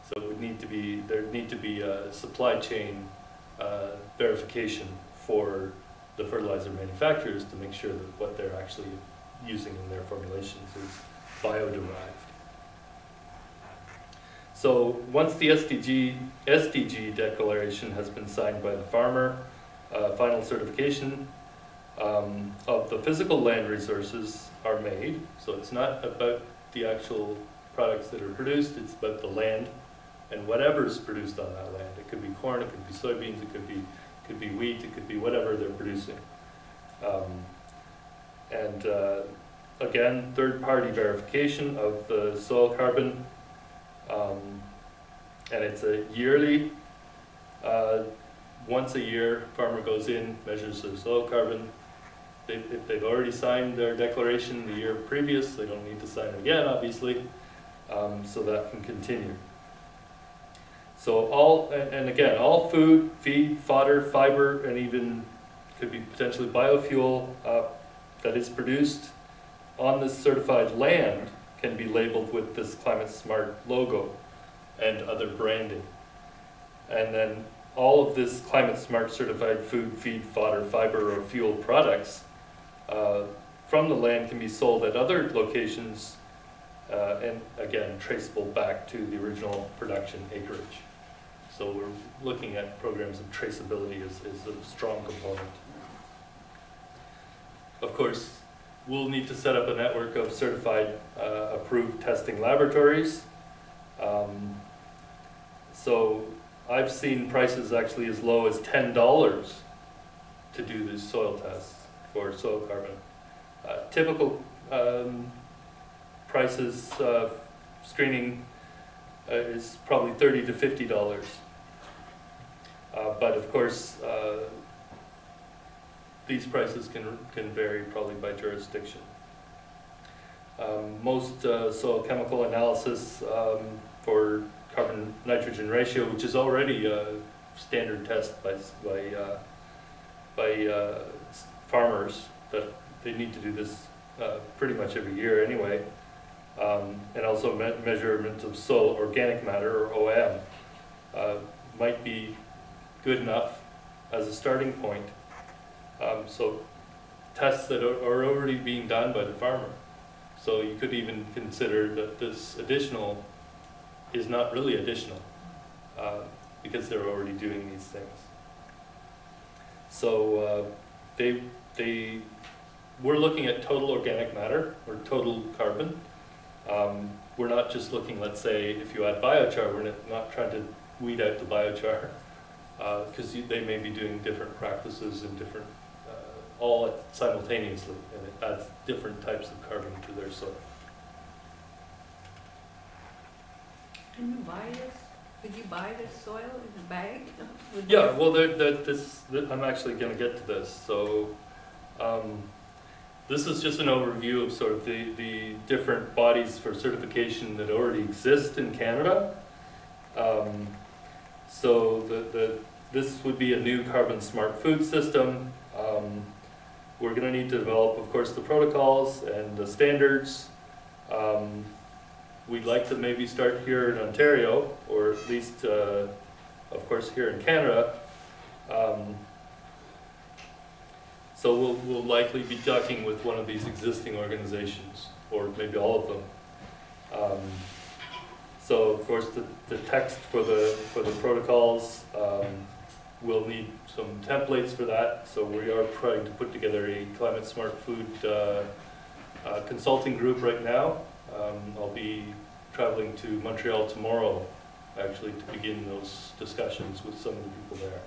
So it would need to be, there'd need to be a supply chain verification for the fertilizer manufacturers to make sure that what they're actually using in their formulations is bio-derived. So once the SDG declaration has been signed by the farmer, final certification of the physical land resources are made. So it's not about the actual products that are produced, it's about the land and whatever's produced on that land. It could be corn, it could be soybeans, it could be wheat, it could be whatever they're producing. Again, third-party verification of the soil carbon, and it's a yearly, once a year, farmer goes in, measures their soil carbon. If they've already signed their declaration the year previous, they don't need to sign it again, obviously, so that can continue. So all food, feed, fodder, fiber, and even could be potentially biofuel that is produced on this certified land can be labeled with this Climate Smart logo and other branding. And then all of this Climate Smart certified food, feed, fodder, fiber, or fuel products from the land can be sold at other locations and again traceable back to the original production acreage. So we're looking at programs of traceability as a strong component. Of course, we'll need to set up a network of certified approved testing laboratories. So I've seen prices actually as low as $10 to do these soil tests for soil carbon. Typical prices screening is probably $30 to $50. But of course, these prices can vary probably by jurisdiction. Most soil chemical analysis for carbon nitrogen ratio, which is already a standard test by farmers, that they need to do this pretty much every year anyway, and also measurement of soil organic matter, or OM, might be good enough as a starting point. So tests that are already being done by the farmer. So you could even consider that this additional is not really additional because they're already doing these things. So we're looking at total organic matter or total carbon. We're not just looking, let's say, if you add biochar, we're not trying to weed out the biochar because they may be doing different practices and different, all simultaneously, and it adds different types of carbon to their soil. Can you buy this? Could you buy this soil in a bag? Yeah, well, I'm actually going to get to this. So this is just an overview of sort of the different bodies for certification that already exist in Canada. So this would be a new carbon smart food system. We're going to need to develop, of course, the protocols and the standards. We'd like to maybe start here in Ontario, or at least, of course, here in Canada. So we'll likely be talking with one of these existing organizations, or maybe all of them. So of course, the text for the protocols, we'll need some templates for that. So we are trying to put together a climate smart food consulting group right now. I'll be traveling to Montreal tomorrow, actually, to begin those discussions with some of the people there.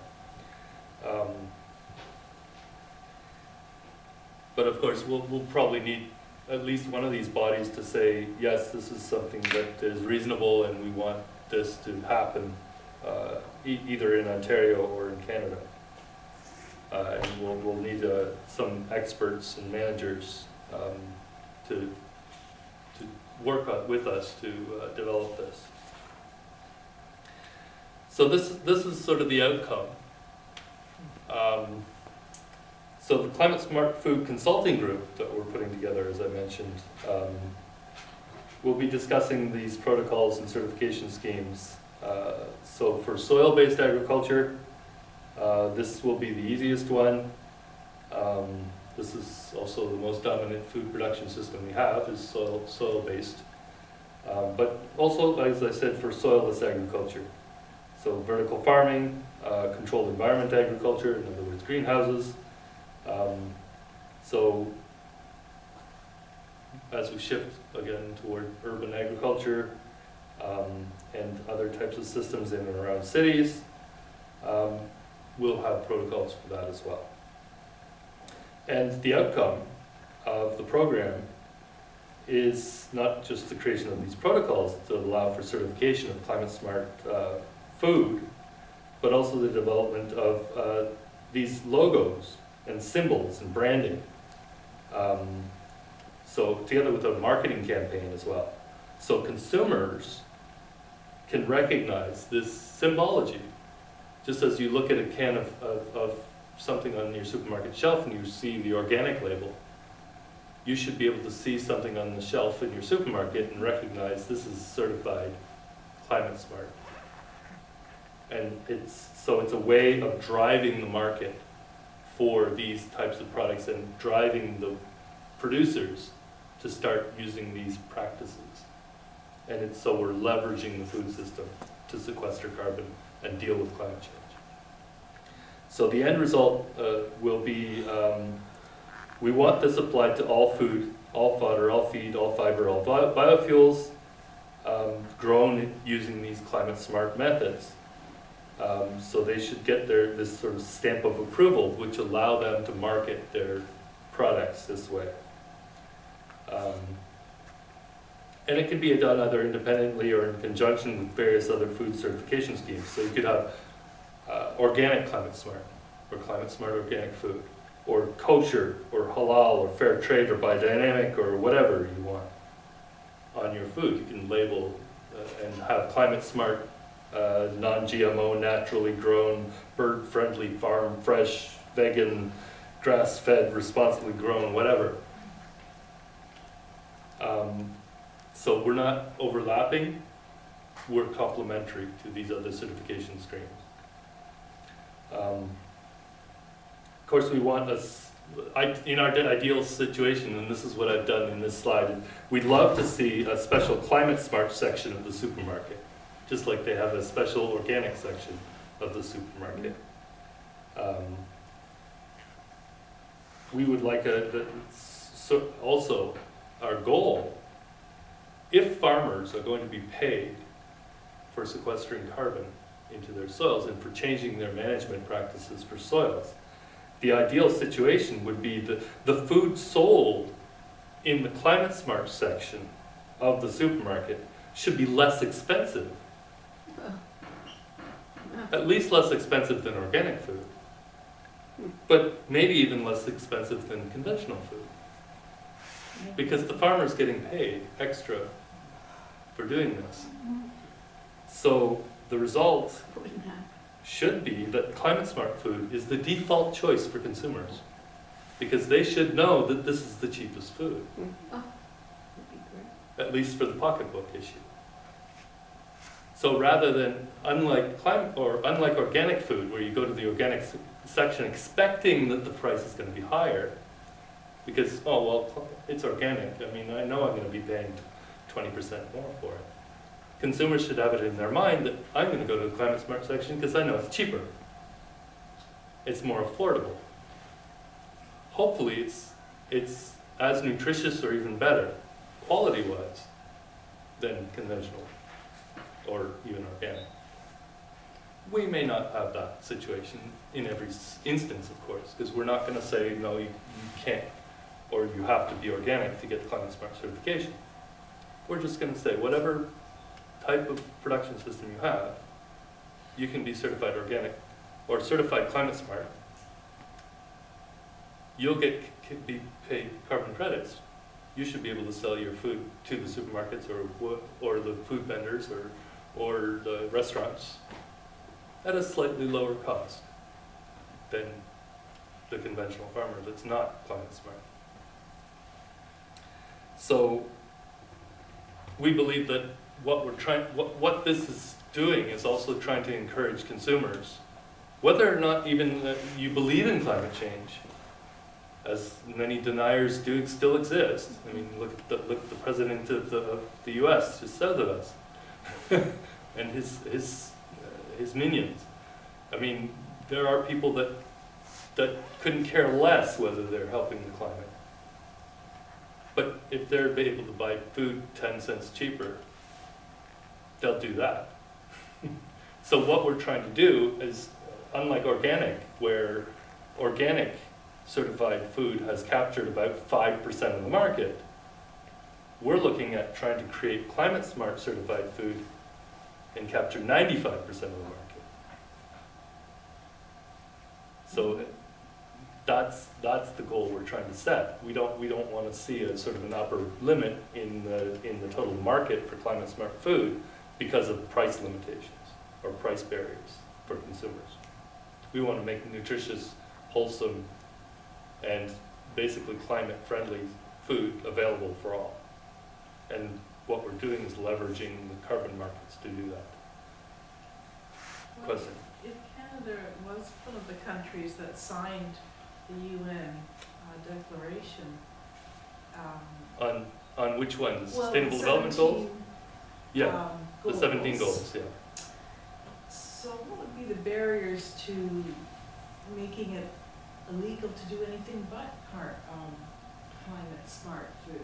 But of course, we'll probably need at least one of these bodies to say, yes, this is something that is reasonable and we want this to happen, either in Ontario or in Canada. And we'll need some experts and managers to work with us to develop this. So this is sort of the outcome. So the Climate Smart Food Consulting Group that we're putting together, as I mentioned, we'll be discussing these protocols and certification schemes. So for soil-based agriculture, This will be the easiest one. This is also the most dominant food production system we have, is soil-based. But also, as I said, for soilless agriculture. So vertical farming, controlled environment agriculture, in other words, greenhouses. So as we shift again toward urban agriculture and other types of systems in and around cities, we'll have protocols for that as well. And the outcome of the program is not just the creation of these protocols to allow for certification of climate smart food, but also the development of these logos and symbols and branding. So together with a marketing campaign as well. So consumers can recognize this symbology. Just as you look at a can of something on your supermarket shelf and you see the organic label, you should be able to see something on the shelf in your supermarket and recognize this is certified climate smart. And it's a way of driving the market for these types of products and driving the producers to start using these practices. And so we're leveraging the food system to sequester carbon and deal with climate change. So the end result will be, we want this applied to all food, all fodder, all feed, all fiber, all biofuels, grown using these climate smart methods. So they should get this sort of stamp of approval, which allow them to market their products this way. And it can be done either independently or in conjunction with various other food certification schemes. So you could have organic climate smart, or climate smart organic food, or kosher, or halal, or fair trade, or biodynamic, or whatever you want on your food. You can label and have climate smart, non-GMO, naturally grown, bird-friendly, farm fresh, vegan, grass-fed, responsibly grown, whatever. So we're not overlapping, we're complementary to these other certification streams. Of course, we want in our ideal situation, and this is what I've done in this slide, we'd love to see a special climate smart section of the supermarket, just like they have a special organic section of the supermarket. We would like also our goal, if farmers are going to be paid for sequestering carbon into their soils and for changing their management practices for soils, the ideal situation would be that the food sold in the climate smart section of the supermarket should be less expensive. At least less expensive than organic food, but maybe even less expensive than conventional food. Because the farmer's getting paid extra for doing this. So the result should be that climate smart food is the default choice for consumers, because they should know that this is the cheapest food, at least for the pocketbook issue. So rather than, unlike organic food, where you go to the organic section expecting that the price is going to be higher, because, oh, well, it's organic. I mean, I know I'm going to be paying 20% more for it. Consumers should have it in their mind that I'm going to go to the climate smart section because I know it's cheaper. It's more affordable. Hopefully it's as nutritious or even better, quality-wise, than conventional or even organic. We may not have that situation in every instance, of course, because we're not going to say, no, you can't, or you have to be organic to get the climate smart certification. We're just going to say, whatever type of production system you have, you can be certified organic or certified climate smart. You'll be paid carbon credits. You should be able to sell your food to the supermarkets or the food vendors or the restaurants at a slightly lower cost than the conventional farmer that's not climate smart. So we believe that what this is doing is also trying to encourage consumers whether or not even you believe in climate change, as many deniers do still exist. I mean, look at the president of the U.S. just south of us, and his minions. I mean, there are people that couldn't care less whether they're helping the climate. But if they're able to buy food 10 cents cheaper, they'll do that. So what we're trying to do is, unlike organic, where organic certified food has captured about 5% of the market, we're looking at trying to create climate smart certified food and capture 95% of the market. So that's the goal we're trying to set. We don't want to see a sort of an upper limit in the total market for climate smart food because of price limitations or price barriers for consumers. We want to make nutritious, wholesome, and basically climate friendly food available for all. And what we're doing is leveraging the carbon markets to do that. Well, Question? if Canada was one of the countries that signed the UN declaration, On which one? The well, Sustainable Development Goals? 17, Yeah, the 17 goals, yeah. So what would be the barriers to making it illegal to do anything but climate smart food?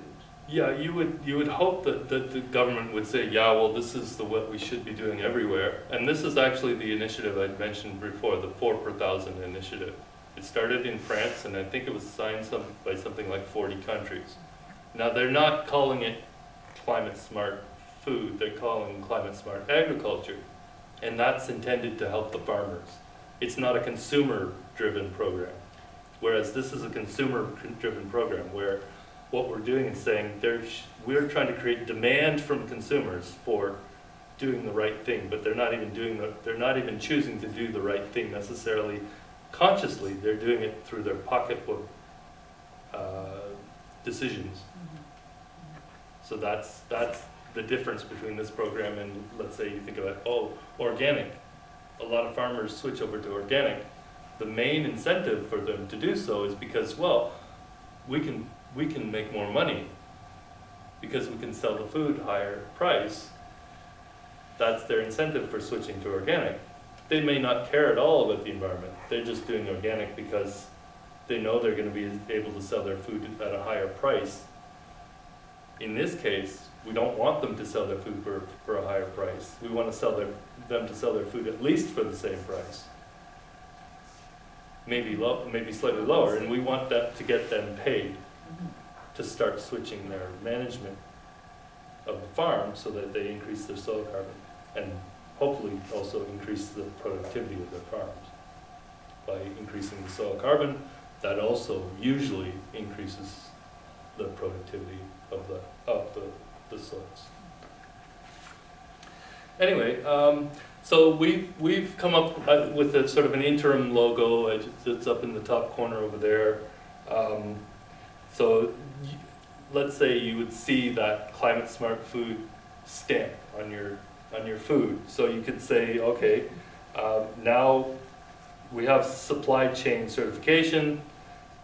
Yeah, you would hope that the government would say, yeah, well, this is what we should be doing everywhere. And this is actually the initiative I'd mentioned before, the 4 per 1,000 initiative. It started in France, and I think it was signed by something like 40 countries. Now, they're not calling it climate smart food, they're calling it climate smart agriculture. And that's intended to help the farmers. It's not a consumer-driven program. Whereas this is a consumer-driven program where what we're doing is saying we're trying to create demand from consumers for doing the right thing, but they're not even choosing to do the right thing necessarily consciously. They're doing it through their pocketbook decisions. So that's the difference between this program and, let's say you think about, organic. A lot of farmers switch over to organic. The main incentive for them to do so is because, well, we can make more money because we can sell the food higher price. That's their incentive for switching to organic. They may not care at all about the environment. They're just doing organic because they know they're going to be able to sell their food at a higher price. In this case, we don't want them to sell their food for a higher price. We want to them to sell their food at least for the same price. Maybe slightly lower, and we want that to get them paid to start switching their management of the farm so that they increase their soil carbon and hopefully also increase the productivity of their farms. By increasing the soil carbon, that also usually increases the productivity of the soils. Anyway, so we've come up with a sort of an interim logo. It's up in the top corner over there. So let's say you would see that climate smart food stamp on your food. So you could say, okay, now we have supply chain certification.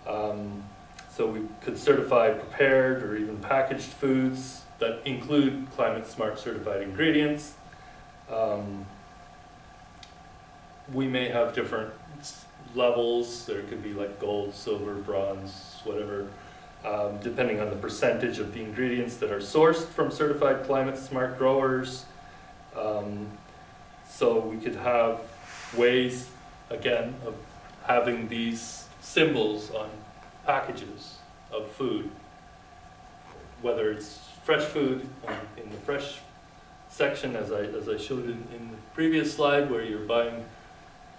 So we could certify prepared or even packaged foods that include climate smart certified ingredients. We may have different levels. There could be like gold, silver, bronze, whatever, depending on the percentage of the ingredients that are sourced from certified climate smart growers. So we could have ways, again, of having these symbols on packages of food, whether it's fresh food in the fresh section, as I showed in the previous slide, where you're buying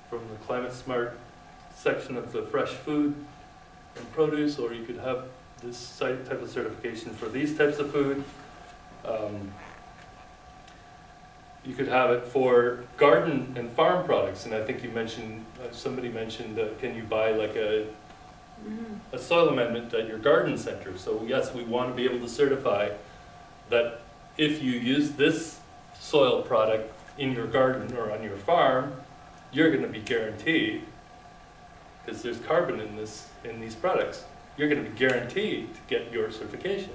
from the climate smart section of the fresh food and produce, or you could have this type of certification for these types of food. You could have it for garden and farm products, and I think you mentioned, somebody mentioned, can you buy like a soil amendment at your garden center? So yes, we want to be able to certify that if you use this soil product in your garden or on your farm, you're going to be guaranteed, because there's carbon in these products, you're going to be guaranteed to get your certification.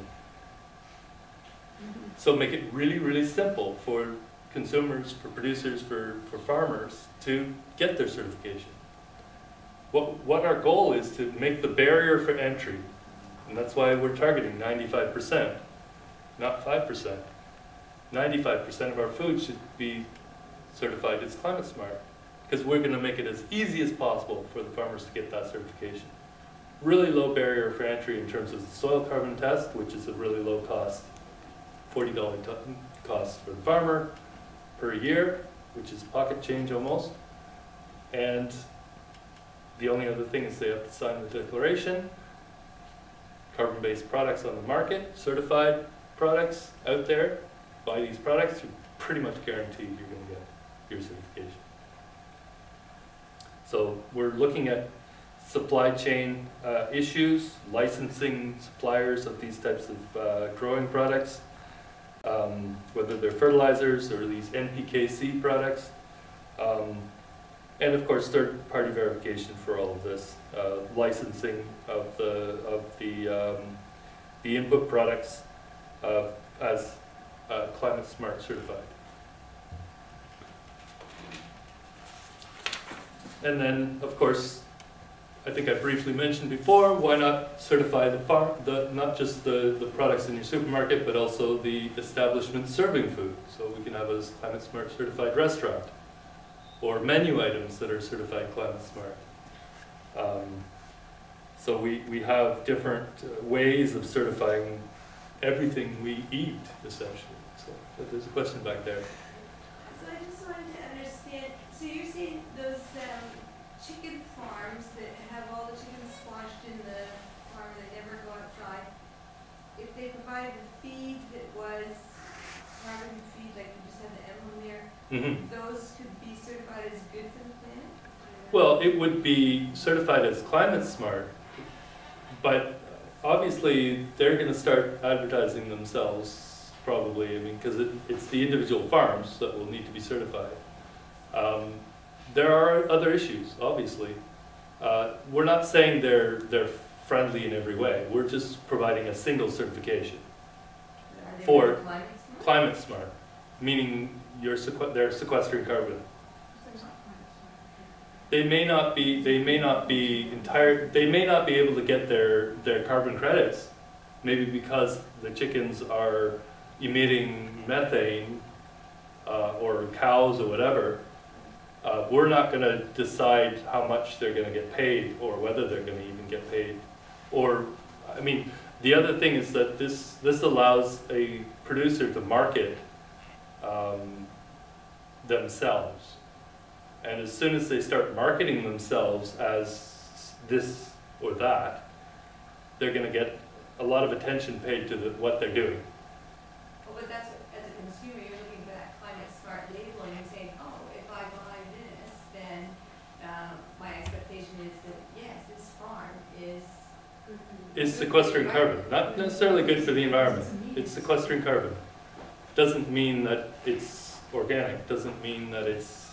So make it really, really simple for consumers, for producers, for farmers to get their certification. What our goal is to make the barrier for entry, and that's why we're targeting 95%, not 5%. 95% of our food should be certified as climate smart, because we're going to make it as easy as possible for the farmers to get that certification. Really low barrier for entry in terms of the soil carbon test, which is a really low cost, $40 cost for the farmer per year, which is pocket change almost. And the only other thing is they have to sign the declaration. Carbon-based products on the market, certified products out there, buy these products, you're pretty much guaranteed you're going to get your certification. So we're looking at supply chain issues, licensing suppliers of these types of growing products, whether they're fertilizers or these NPKC products, and of course third-party verification for all of this, licensing of the input products as climate smart certified. And then, of course, I think I briefly mentioned before, why not certify not just the products in your supermarket, but also the establishment serving food. So we can have a climate smart certified restaurant, or menu items that are certified climate smart. So we have different ways of certifying everything we eat, essentially. So there's a question back there. So I just wanted to understand, so you're saying those chicken farms that have all the chickens squashed in the farm, they never go outside, if they provided a feed that was carbon feed, like you just had the emblem there, those could be certified as good for the planet? Well, it would be certified as climate smart, but obviously they're going to start advertising themselves, probably. I mean, because it's the individual farms that will need to be certified. There are other issues, obviously. We're not saying they're friendly in every way. We're just providing a single certification Are they for really climate smart? climate smart, meaning they're sequestering carbon. They may not be able to get their carbon credits, maybe because the chickens are emitting methane, or cows or whatever. We're not going to decide how much they're going to get paid, or whether they're going to even get paid. Or, I mean, the other thing is that this allows a producer to market themselves. And as soon as they start marketing themselves as this or that, they're going to get a lot of attention paid to what they're doing. Well, but that's, as a consumer, you're looking for that climate smart label and you're saying, oh, if I buy this, then my expectation is that, yes, this farm is... It's sequestering carbon. Not necessarily good for the environment. It's sequestering carbon. Doesn't mean that it's organic. Doesn't mean that it's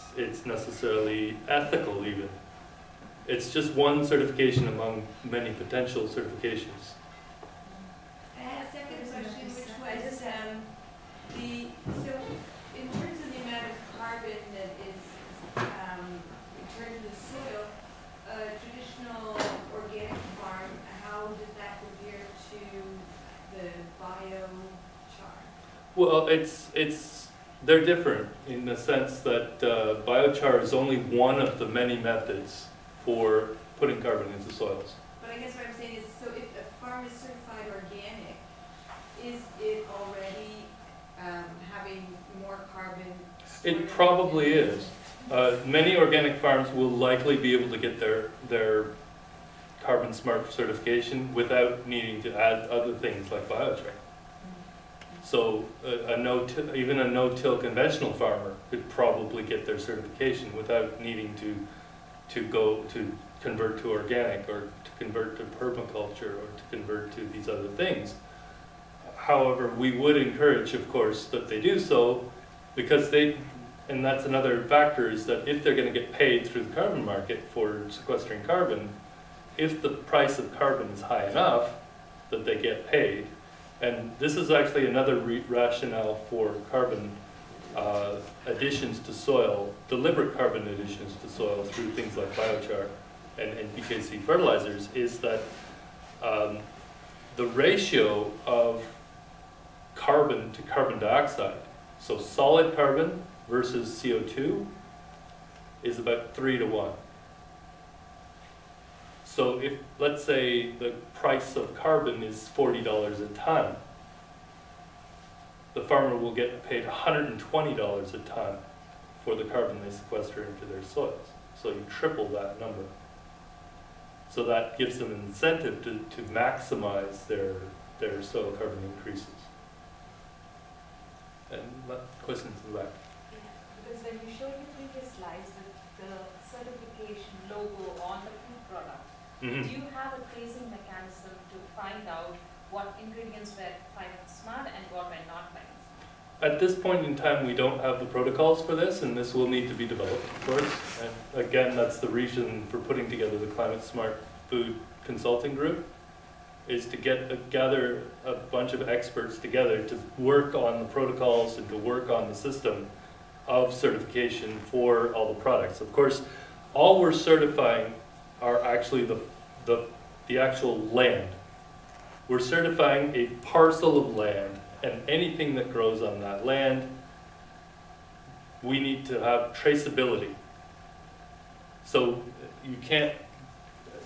necessarily ethical even. It's just one certification among many potential certifications. I had a second question, which was, so in terms of the amount of carbon that is returned to the soil, a traditional organic farm, how does that compare to the biochar? Well, they're different in the sense that biochar is only one of the many methods for putting carbon into soils. But I guess what I'm saying is, so if a farm is certified organic, is it already having more carbon? It probably is. Many organic farms will likely be able to get their carbon smart certification without needing to add other things like biochar. So even a no-till conventional farmer could probably get their certification without needing to convert to organic, or to convert to permaculture, or to convert to these other things. However, we would encourage, of course, that they do so, because and that's another factor, is that if they're gonna get paid through the carbon market for sequestering carbon, if the price of carbon is high enough that they get paid, and this is actually another rationale for carbon additions to soil, deliberate carbon additions to soil through things like biochar and PKC fertilizers, is that the ratio of carbon to carbon dioxide, so solid carbon versus CO2, is about 3 to 1. So if, let's say, the price of carbon is $40 a ton, the farmer will get paid $120 a ton for the carbon they sequester into their soils. So you triple that number. So that gives them an incentive to maximize their soil carbon increases. And questions in the back? Yeah, because when you showed the previous slides with the certification logo on the food product, Mm-hmm. do you have a tracing mechanism to find out what ingredients were climate smart and what were not climate smart? At this point in time, we don't have the protocols for this, and this will need to be developed, of course. And again, that's the reason for putting together the Climate Smart Food Consulting Group, is to gather a bunch of experts together to work on the protocols and to work on the system of certification for all the products. Of course, all we're certifying are actually the actual land. We're certifying a parcel of land, and anything that grows on that land, we need to have traceability. So you can't,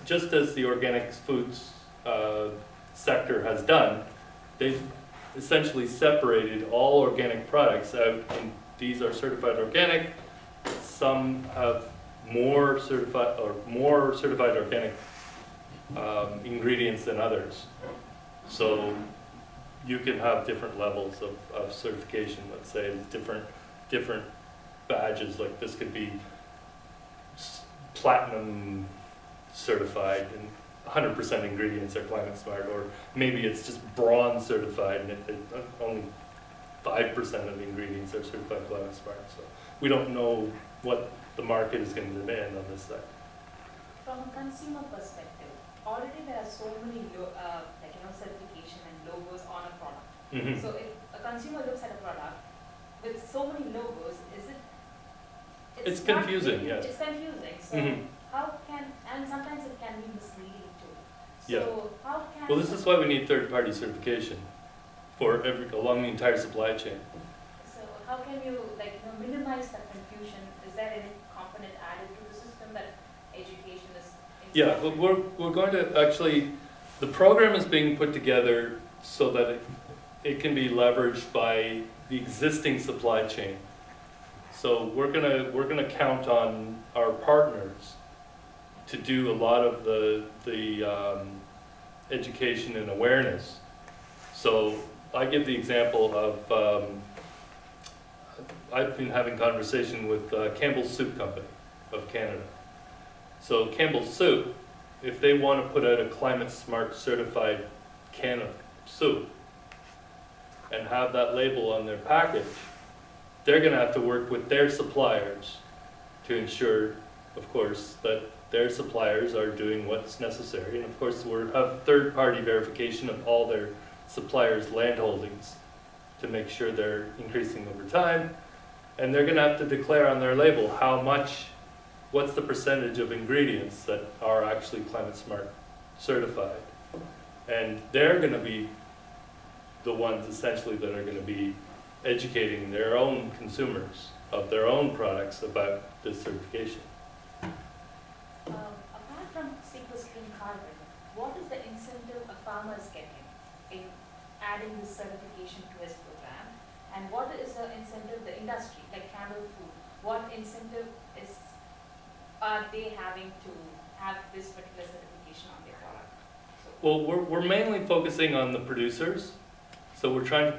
just as the organic foods sector has done, they've essentially separated all organic products out, and these are certified organic. Some have more certified organic ingredients than others. So you can have different levels of certification. Let's say different badges. Like this could be platinum certified and 100% ingredients are climate smart, or maybe it's just bronze certified and only 5% of the ingredients are certified climate smart. So we don't know what the market is going to demand on this side. From a consumer perspective, already there are so many certification and logos on a product. Mm-hmm. So if a consumer looks at a product with so many logos, is it? It's not confusing, really- yes. It's confusing. So Mm-hmm. how can, and sometimes it can be misleading too. So Yeah. how can? Well, this is why we need third-party certification for along the entire supply chain. So how can you minimize that confusion? Is there any component added to the system that education is? Yeah, well, we're going to actually, the program is being put together so that it can be leveraged by the existing supply chain. So we're gonna count on our partners to do a lot of the education and awareness. So I give the example of I've been having conversation with Campbell's Soup Company of Canada. So Campbell's Soup, if they want to put out a climate smart certified can of soup and have that label on their package, they're going to have to work with their suppliers to ensure, of course, that their suppliers are doing what's necessary. And of course, we'll have third-party verification of all their suppliers' land holdings to make sure they're increasing over time. And they're going to have to declare on their label how much, what's the percentage of ingredients that are actually climate smart certified. And they're going to be the ones essentially that are going to be educating their own consumers of their own products about this certification. Apart from sequestering carbon, what is the incentive a farmer is getting in adding this certification to his program? And what is the incentive the industry, like Campbell Food, what incentive are they having to have this particular certification on their product? So, Well, we're mainly focusing on the producers. So we're trying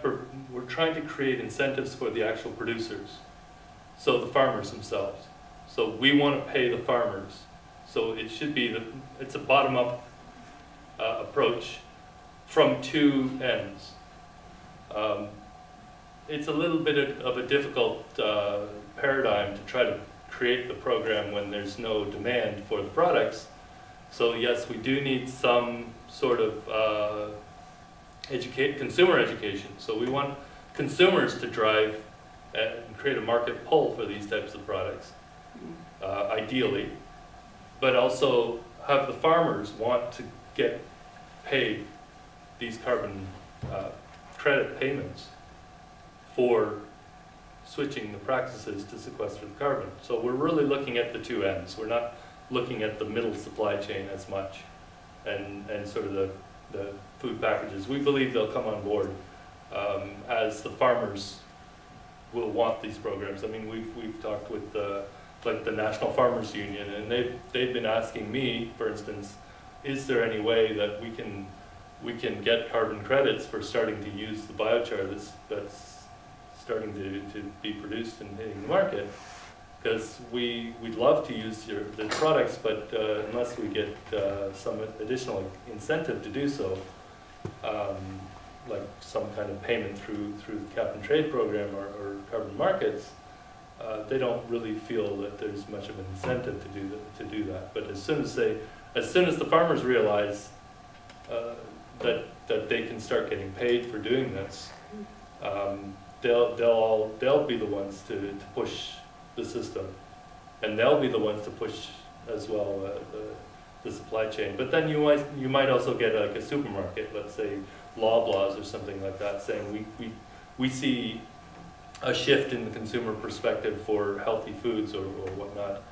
to create incentives for the actual producers. So the farmers themselves. So we want to pay the farmers. So it should be it's a bottom-up approach from two ends. it's a little bit of a difficult paradigm to try to create the program when there's no demand for the products. So yes, we do need some sort of consumer education. So we want consumers to drive and create a market pull for these types of products, ideally, but also have the farmers want to get paid these carbon credit payments for switching the practices to sequester the carbon. So we're really looking at the two ends. We're not looking at the middle supply chain as much and sort of the food packages. We believe they'll come on board as the farmers will want these programs. I mean, we've talked with like the National Farmers Union, and they've been asking me, for instance, is there any way that we can get carbon credits for starting to use the biochar that's starting to be produced and hitting the market? Because we'd love to use the products, but unless we get some additional incentive to do so, like some kind of payment through the cap and trade program or carbon markets, they don't really feel that there's much of an incentive to do that. But as soon as the farmers realize that they can start getting paid for doing this, they'll be the ones to push the system, and they'll be the ones to push as well the supply chain. But then you might also get like a supermarket, let's say Loblaws or something like that, saying we see a shift in the consumer perspective for healthy foods or whatnot,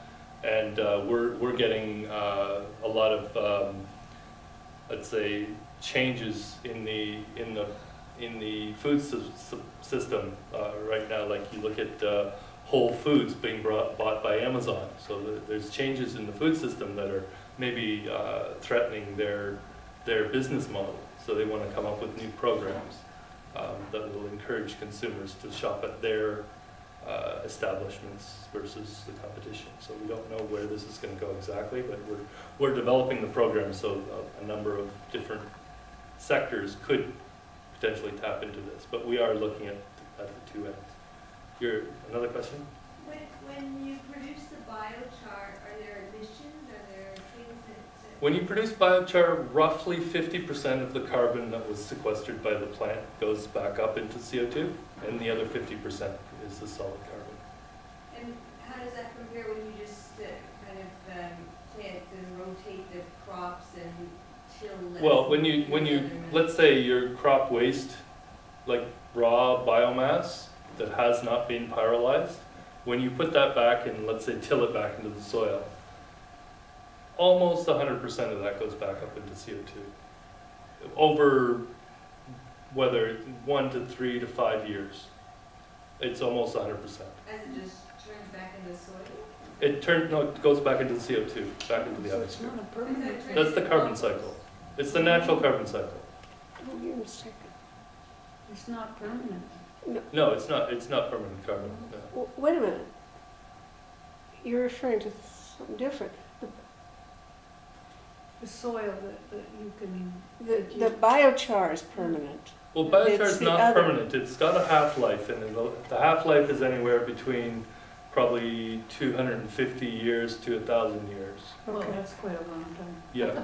and we're getting a lot of let's say changes in the food system right now. Like you look at Whole Foods being bought by Amazon, so there's changes in the food system that are maybe threatening their business model. So they want to come up with new programs that will encourage consumers to shop at their establishments versus the competition. So we don't know where this is going to go exactly, but we're developing the program so a number of different sectors could potentially tap into this. But we are looking at the two ends. Another question? When you produce the biochar, are there emissions? Are there things that... When you produce biochar, roughly 50% of the carbon that was sequestered by the plant goes back up into CO2, and the other 50% is the solid carbon. And how does that compare when you just kind of plant and rotate the crops and till less? Well, when you let's say your crop waste, like raw biomass that has not been pyrolyzed, when you put that back and let's say till it back into the soil, almost 100% of that goes back up into CO2 over whether 1 to 3 to 5 years. It's almost 100%. As it just turns back into soil? It goes back into the CO2, back into the So it's atmosphere. not a permanent. That's the carbon cycle. It's the natural carbon cycle. Hold on a second. It's not permanent. No, it's not. It's not permanent carbon. No. Wait a minute. You're referring to something different. The soil that you can. The biochar is permanent. Well, biochar It's is the not other- permanent. It's got a half-life, and the half-life is anywhere between probably 250 years to 1,000 years. Well, Okay. that's quite a long time. Yeah.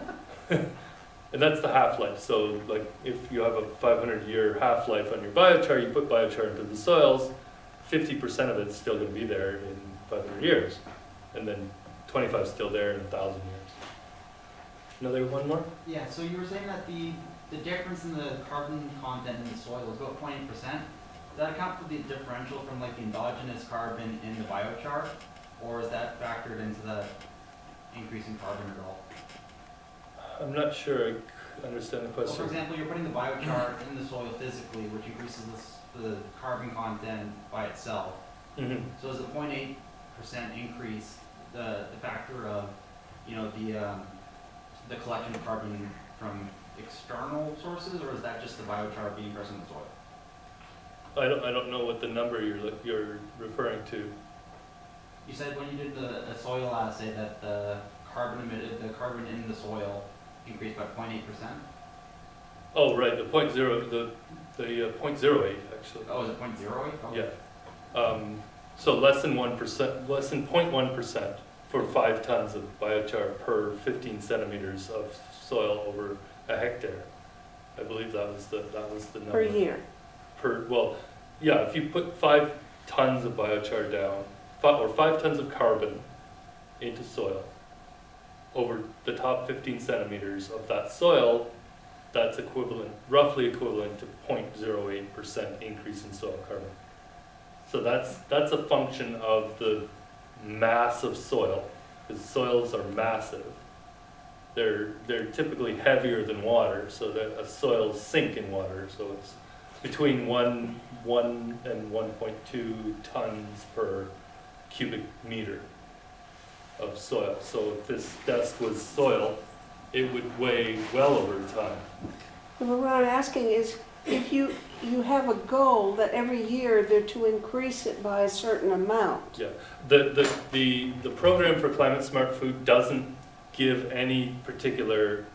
And that's the half-life. So, like, if you have a 500-year half-life on your biochar, you put biochar into the soils, 50% of it's still going to be there in 500 years. And then 25 is still there in 1,000 years. Another one more? Yeah, so you were saying that the difference in the carbon content in the soil is about 20%. Does that account for the differential from like the endogenous carbon in the biochar? Or is that factored into the increase in carbon at all? I'm not sure I understand the Well, for question. example, you're putting the biochar in the soil physically, which increases the carbon content by itself. Mhm. So is the 0.8% increase the factor of, you know, the collection of carbon from external sources, or is that just the biochar being present in the soil? I don't know what the number you're referring to. You said when you did the soil assay that the carbon in the soil increased by 0.8%. Oh, right, the The 0.08 actually. Oh, is it 0.08? Oh. Yeah. So less than 1%, less than 0.1% for 5 tons of biochar per 15 centimeters of soil over a hectare. I believe that was the number. Per year. Well, yeah, if you put 5 tons of biochar down, or 5 tons of carbon into soil over the top 15 centimeters of that soil, that's equivalent, roughly equivalent to 0.08% increase in soil carbon. So that's a function of the mass of soil, because soils are massive. They're typically heavier than water, so that a soil sink in water. So it's between 1 and 1.2 tons per cubic meter of soil. So if this desk was soil, it would weigh well over a ton. But what I'm asking is, if you have a goal that every year they're to increase it by a certain amount. Yeah, the program for Climate Smart Food doesn't give any particular,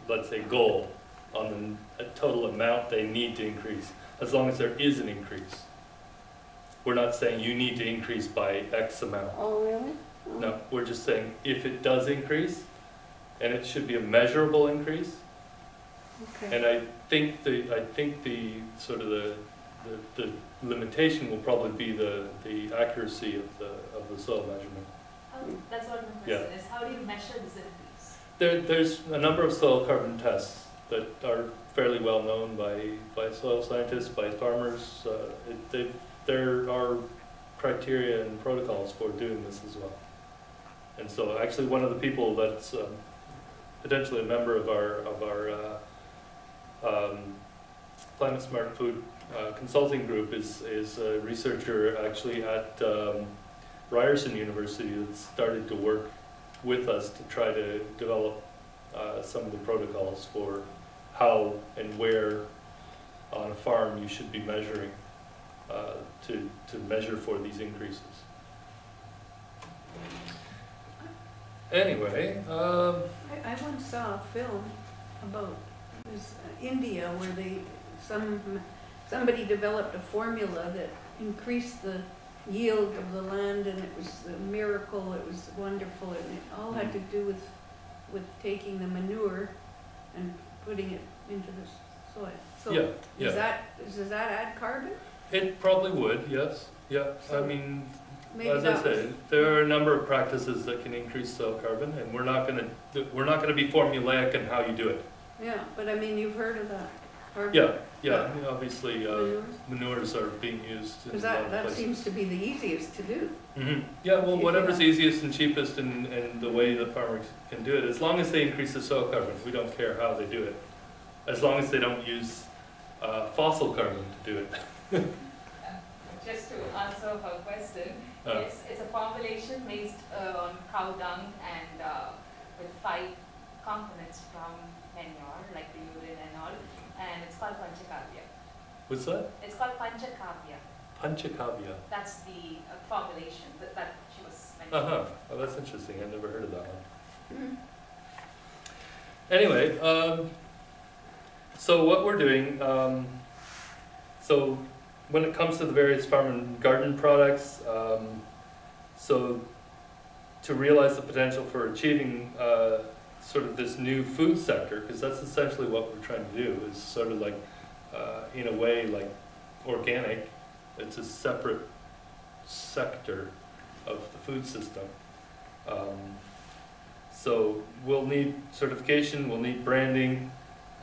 let's say, goal on the total amount they need to increase, as long as there is an increase. We're not saying you need to increase by X amount. Oh, really? Oh. No, we're just saying if it does increase, and it should be a measurable increase. Okay. And I think the sort of the limitation will probably be the accuracy of the soil measurement. That's what my question is. How do you measure this increase? There's a number of soil carbon tests that are fairly well known by soil scientists, by farmers. There are criteria and protocols for doing this as well. And so actually one of the people that's potentially a member of our Climate Smart Food consulting group is a researcher actually at Ryerson University that started to work with us to try to develop some of the protocols for how and where on a farm you should be measuring to measure for these increases. Anyway, I once saw a film about, it was India, where somebody developed a formula that increased the yield of the land, and it was a miracle, it was wonderful, and it all had to do with taking the manure and putting it into the soil. So yeah. does that add carbon? It probably would, yes. Yeah, I mean, Maybe as I that say, there are a number of practices that can increase soil carbon, and we're not going to be formulaic in how you do it. Yeah, but I mean, you've heard of that. Yeah. I mean, obviously, manures are being used in Because a lot of that places. seems to be the easiest to do. Mm-hmm. Yeah, well, If whatever's you easiest and cheapest and the way the farmers can do it, as long as they increase the soil carbon, we don't care how they do it. As long as they don't use fossil carbon to do it. Just to answer her question, yes, it's a formulation based on cow dung and with 5 components from manure, like the urine and all, and it's called Panchakavya. What's that? It's called Panchakavya. Panchakavya. That's the formulation that she was mentioning. Oh, that's interesting. I've never heard of that one. Mm. Anyway, so what we're doing, so when it comes to the various farm and garden products, so to realize the potential for achieving sort of this new food sector, because that's essentially what we're trying to do, is sort of like, in a way, like organic. It's a separate sector of the food system. So we'll need certification, we'll need branding,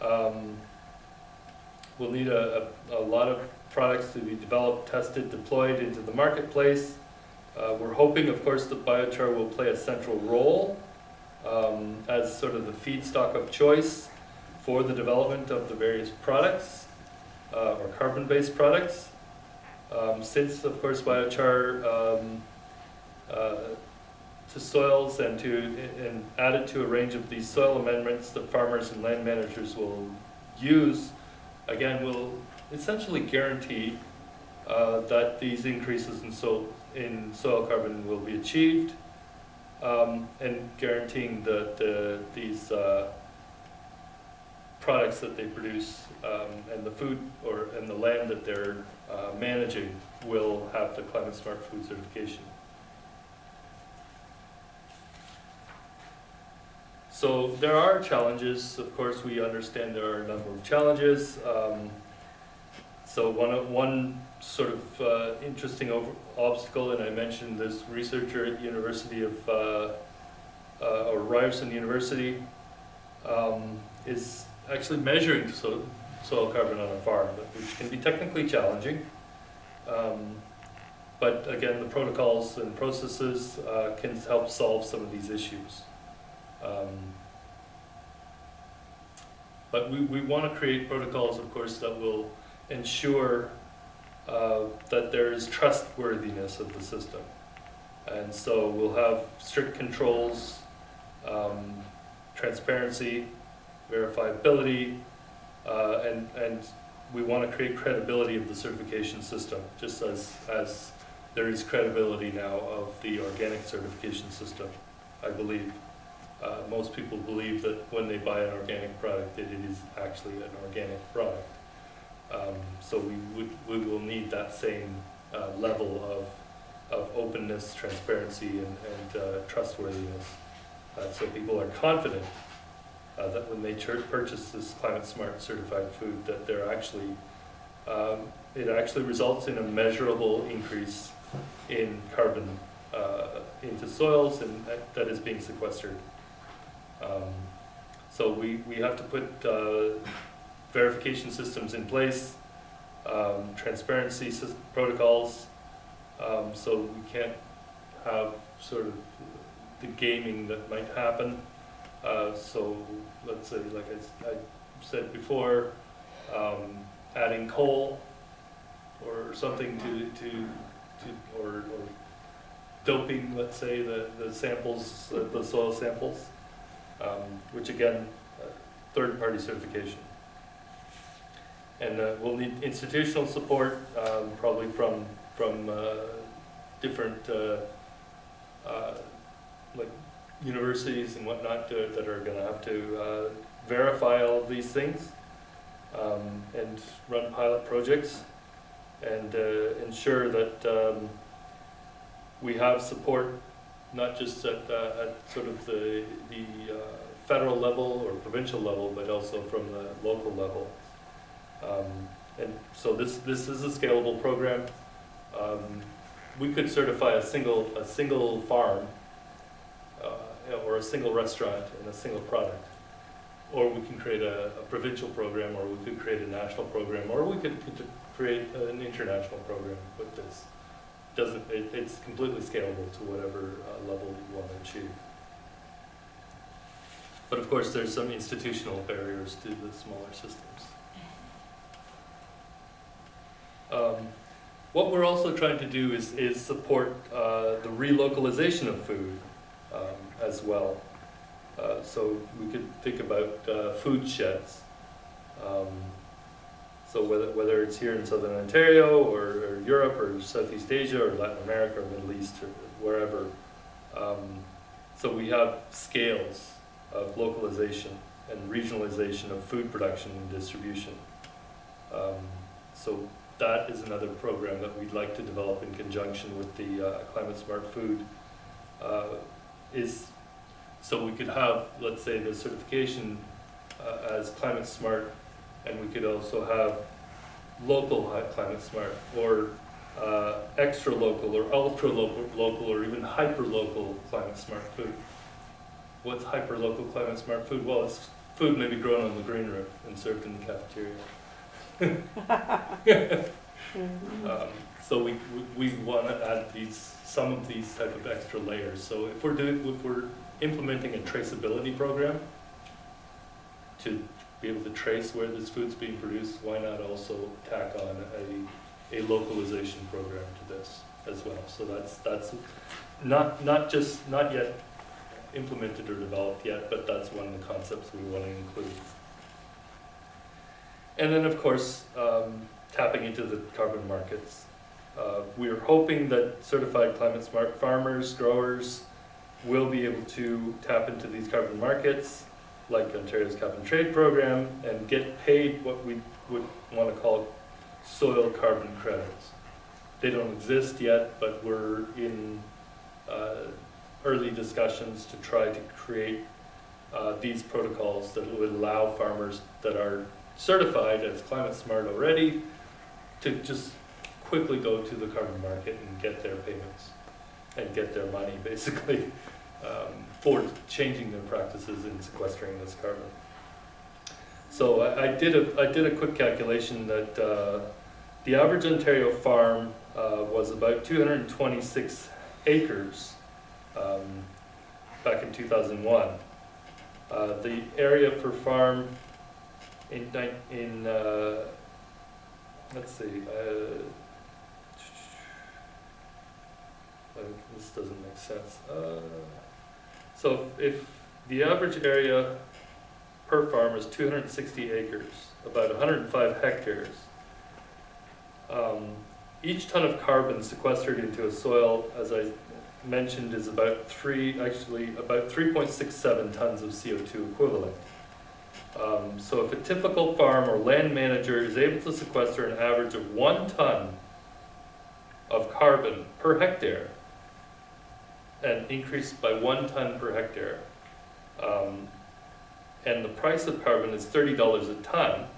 we'll need a lot of products to be developed, tested, deployed into the marketplace. We're hoping, of course, that biochar will play a central role as sort of the feedstock of choice for the development of the various products, or carbon-based products. Since, of course, biochar to soils and added to a range of these soil amendments that farmers and land managers will use, again, will essentially guarantee that these increases in soil carbon will be achieved, and guaranteeing that products that they produce, and the food and the land that they're managing will have the Climate Smart Food certification. So there are challenges. Of course, we understand there are a number of challenges. So one sort of interesting obstacle, and I mentioned this researcher at the University of, or Ryerson University, is actually measuring soil carbon on a farm, which can be technically challenging. But again, the protocols and processes can help solve some of these issues. But we want to create protocols, of course, that will ensure that there is trustworthiness of the system. And so we'll have strict controls, transparency, verifiability, and we want to create credibility of the certification system, just as there is credibility now of the organic certification system, I believe. Most people believe that when they buy an organic product, that it is actually an organic product. So we will need that same level of openness, transparency, and trustworthiness, so people are confident that when they purchase this Climate Smart certified food, that they're actually it actually results in a measurable increase in carbon into soils, and that is being sequestered. So we have to put verification systems in place, transparency protocols, so we can't have sort of the gaming that might happen. So let's say, like I said before, adding coal or something or doping, let's say, the samples, the soil samples, which again, third-party certification. And we'll need institutional support, probably from different like universities and whatnot that are going to have to verify all of these things, and run pilot projects, and ensure that we have support, not just at sort of the federal level or provincial level, but also from the local level. And so this is a scalable program. We could certify a single farm, or a single restaurant and a single product, or we can create a provincial program, or we could create a national program, or we could create an international program with this. It's completely scalable to whatever level you want to achieve. But of course, there's some institutional barriers to the smaller systems. What we're also trying to do is support the relocalization of food as well. So we could think about food sheds. So whether it's here in Southern Ontario or Europe or Southeast Asia or Latin America or Middle East or wherever. So we have scales of localization and regionalization of food production and distribution. So that is another program that we'd like to develop in conjunction with the Climate Smart Food. So we could have, let's say, the certification as Climate Smart, and we could also have local Climate Smart, or extra local, or ultra local, or even hyper local Climate Smart food. What's hyper local Climate Smart food? Well, it's food maybe grown on the green roof and served in the cafeteria. So we want to add some of these type of extra layers. So if we're implementing a traceability program to be able to trace where this food's being produced, why not also tack on a localization program to this as well? So that's not yet implemented or developed yet, but that's one of the concepts we want to include. And then of course, tapping into the carbon markets. We're hoping that certified Climate Smart farmers, growers, will be able to tap into these carbon markets like Ontario's Cap and Trade program, and get paid what we would want to call soil carbon credits. They don't exist yet, but we're in early discussions to try to create these protocols that would allow farmers that are certified as climate smart already to just quickly go to the carbon market and get their payments and get their money, basically, for changing their practices in sequestering this carbon. So I did a quick calculation that the average Ontario farm was about 226 acres back in 2001. The area per farm in let's see, this doesn't make sense. So if the average area per farm is 260 acres, about 105 hectares, each ton of carbon sequestered into a soil, as I mentioned, is about 3.67 tons of CO2 equivalent. So if a typical farm or land manager is able to sequester an average of 1 ton of carbon per hectare, and increase by 1 ton per hectare, and the price of carbon is $30 a ton,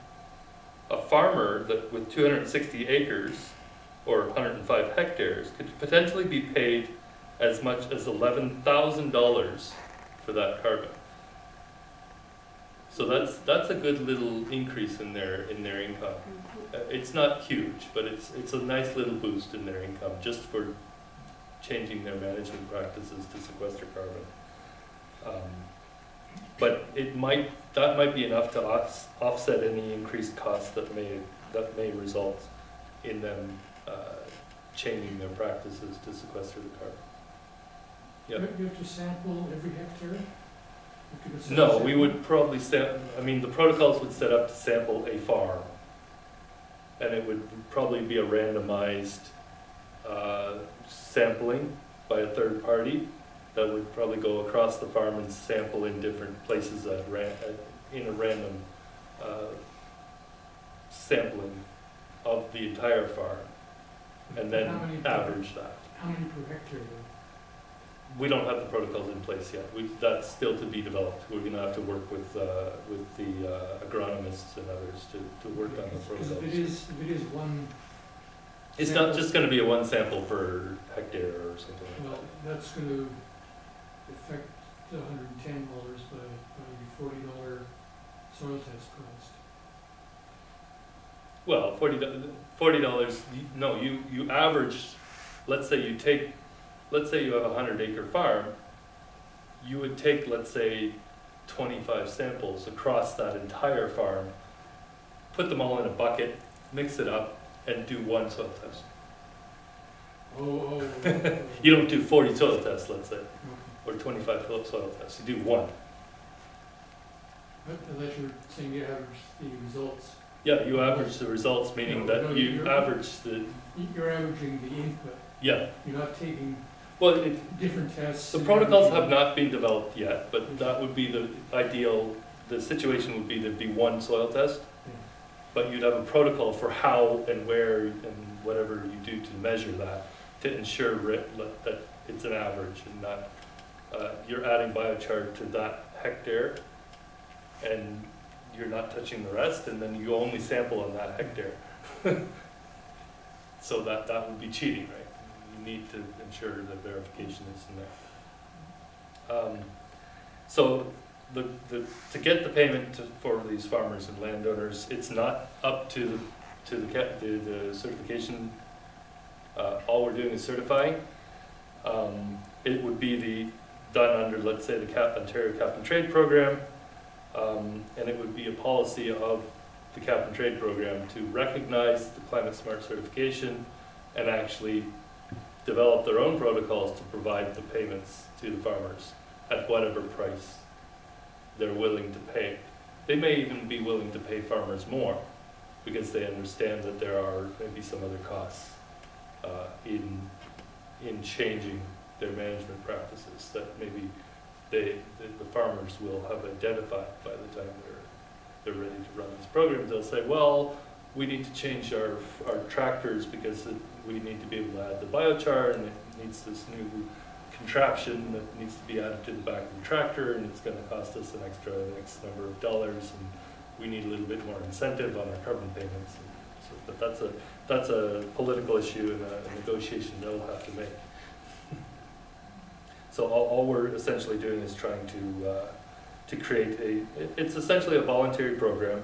a farmer that with 260 acres or 105 hectares could potentially be paid as much as $11,000 for that carbon. So that's a good little increase in their income. It's not huge, but it's a nice little boost in their income just for changing their management practices to sequester carbon. But that might be enough to offset any increased costs that may result in them changing their practices to sequester the carbon. Yeah. You have to sample every hectare? No, we would probably the protocols would set up to sample a farm. And it would probably be a randomized sampling by a third party that would probably go across the farm and sample in different places in a random sampling of the entire farm, and then average that. How many per hectare? We don't have the protocols in place yet. That's still to be developed. We're going to have to work with the agronomists and others to work on the protocols. If it is one. It's not just going to be a 1 sample per hectare or something like Well, that's going to affect the $110 by $40 soil test cost. Well, $40. No, you average. Let's say you have a 100-acre farm. You would take, let's say, 25 samples across that entire farm, put them all in a bucket, mix it up, and do 1 soil test. Oh. You don't do 40 soil tests, let's say, or 25 soil tests. You do 1. Unless you're saying you average the results. Yeah, you average the results, meaning that you average the. You're averaging the input. Yeah. You're not taking different tests. The protocols have not been developed yet, but that would be the ideal. The situation would be there'd be 1 soil test, but you'd have a protocol for how and where and whatever you do to measure that to ensure that it's an average and not you're adding biochar to that hectare and you're not touching the rest, and then you only sample on that hectare. So that would be cheating, right? You need to ensure that verification is in there. So to get the payment for these farmers and landowners, it's not up to the certification. All we're doing is certifying. It would be done under, let's say, the Ontario Cap and Trade program, and it would be a policy of the Cap and Trade program to recognize the Climate Smart certification and actually develop their own protocols to provide the payments to the farmers at whatever price they're willing to pay. They may even be willing to pay farmers more because they understand that there are maybe some other costs in changing their management practices that maybe the farmers will have identified by the time they're ready to run these programs. They'll say, well, we need to change our tractors because we need to be able to add the biochar, and it needs this new contraption that needs to be added to the back of the tractor, and it's going to cost us an extra X number of dollars, and we need a little bit more incentive on our carbon payments. So, but that's a political issue and a negotiation they'll have to make. So all we're essentially doing is trying to create it's essentially a voluntary program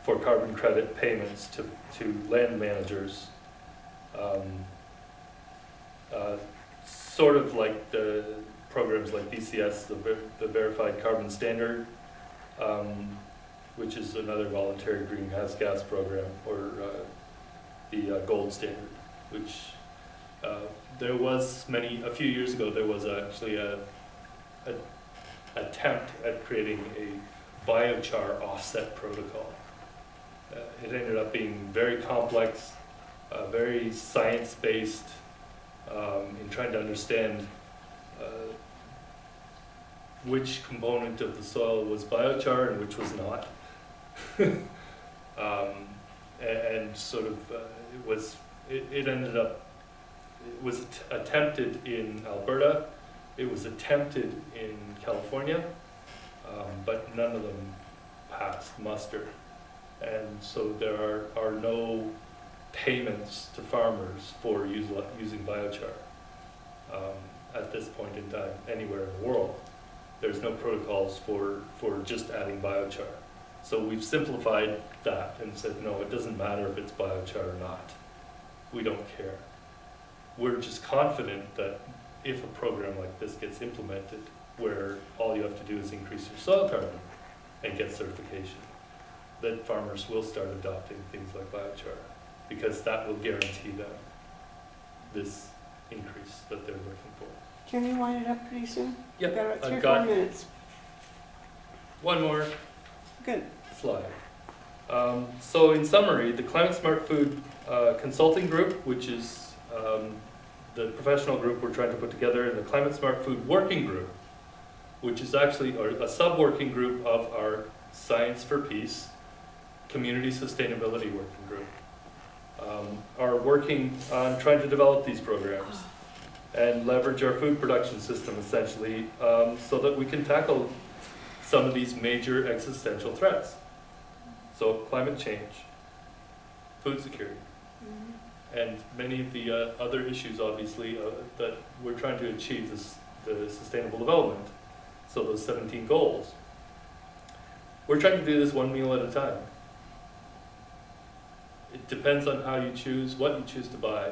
for carbon credit payments to land managers, sort of like the programs like VCS, the Verified Carbon Standard, which is another voluntary greenhouse gas program, or the Gold Standard, which there was a few years ago, there was actually a attempt at creating a biochar offset protocol. It ended up being very complex, very science-based, in trying to understand which component of the soil was biochar and which was not. And sort of it ended up, it was attempted in Alberta, it was attempted in California, but none of them passed muster. And so there are no payments to farmers for using biochar at this point in time anywhere in the world. There's no protocols for just adding biochar. So we've simplified that and said, no, it doesn't matter if it's biochar or not. We don't care. We're just confident that if a program like this gets implemented, where all you have to do is increase your soil carbon and get certification, that farmers will start adopting things like biochar, because that will guarantee them this increase that they're looking for. Can you wind it up pretty soon? Yeah, Got about 3 or I've 4 got minutes. one more Good. slide. So in summary, the Climate Smart Food Consulting Group, which is the professional group we're trying to put together, and the Climate Smart Food Working Group, which is actually a sub-working group of our Science for Peace Community Sustainability Working Group, are working on trying to develop these programs and leverage our food production system essentially, so that we can tackle some of these major existential threats. So climate change, food security, and many of the other issues, obviously, that we're trying to achieve the sustainable development. So those 17 goals. We're trying to do this one meal at a time. It depends on how you choose, what you choose to buy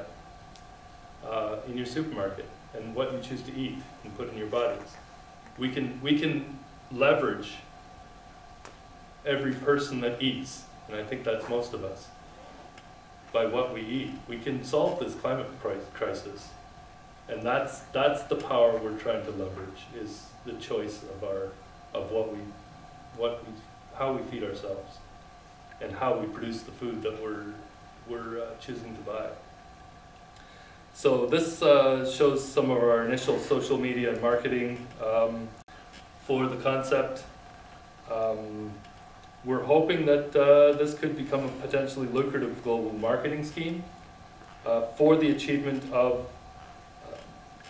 in your supermarket, and what you choose to eat and put in your bodies. We can leverage every person that eats, and I think that's most of us, by what we eat. We can solve this climate crisis, and that's the power we're trying to leverage, is the choice of how we feed ourselves and how we produce the food that we're choosing to buy. So this shows some of our initial social media and marketing for the concept. We're hoping that this could become a potentially lucrative global marketing scheme for the achievement of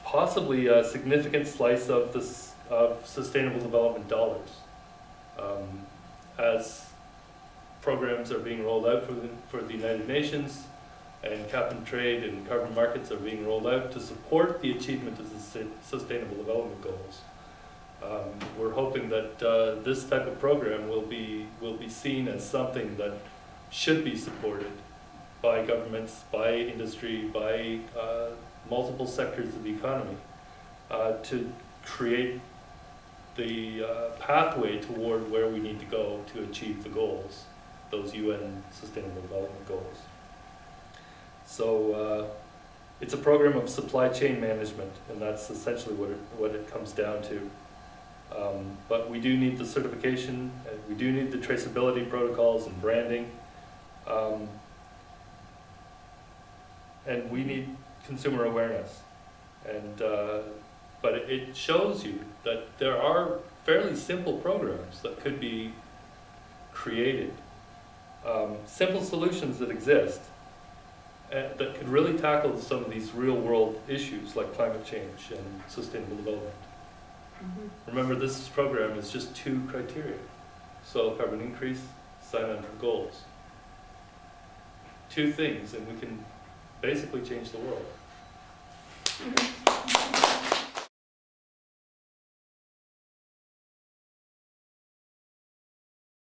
possibly a significant slice of sustainable development dollars. As programs are being rolled out for the United Nations, and cap and trade and carbon markets are being rolled out to support the achievement of the sustainable development goals. We're hoping that this type of program will be seen as something that should be supported by governments, by industry, by multiple sectors of the economy, to create the pathway toward where we need to go to achieve the goals, those UN Sustainable Development Goals. So it's a program of supply chain management, and that's essentially what it comes down to. But we do need the certification, and we do need the traceability protocols and branding, and we need consumer awareness. And But it shows you that there are fairly simple programs that could be created. Simple solutions that exist that could really tackle some of these real world issues like climate change and sustainable development. Remember, this program is just 2 criteria: soil carbon increase, cyanide goals. 2 things, and we can basically change the world.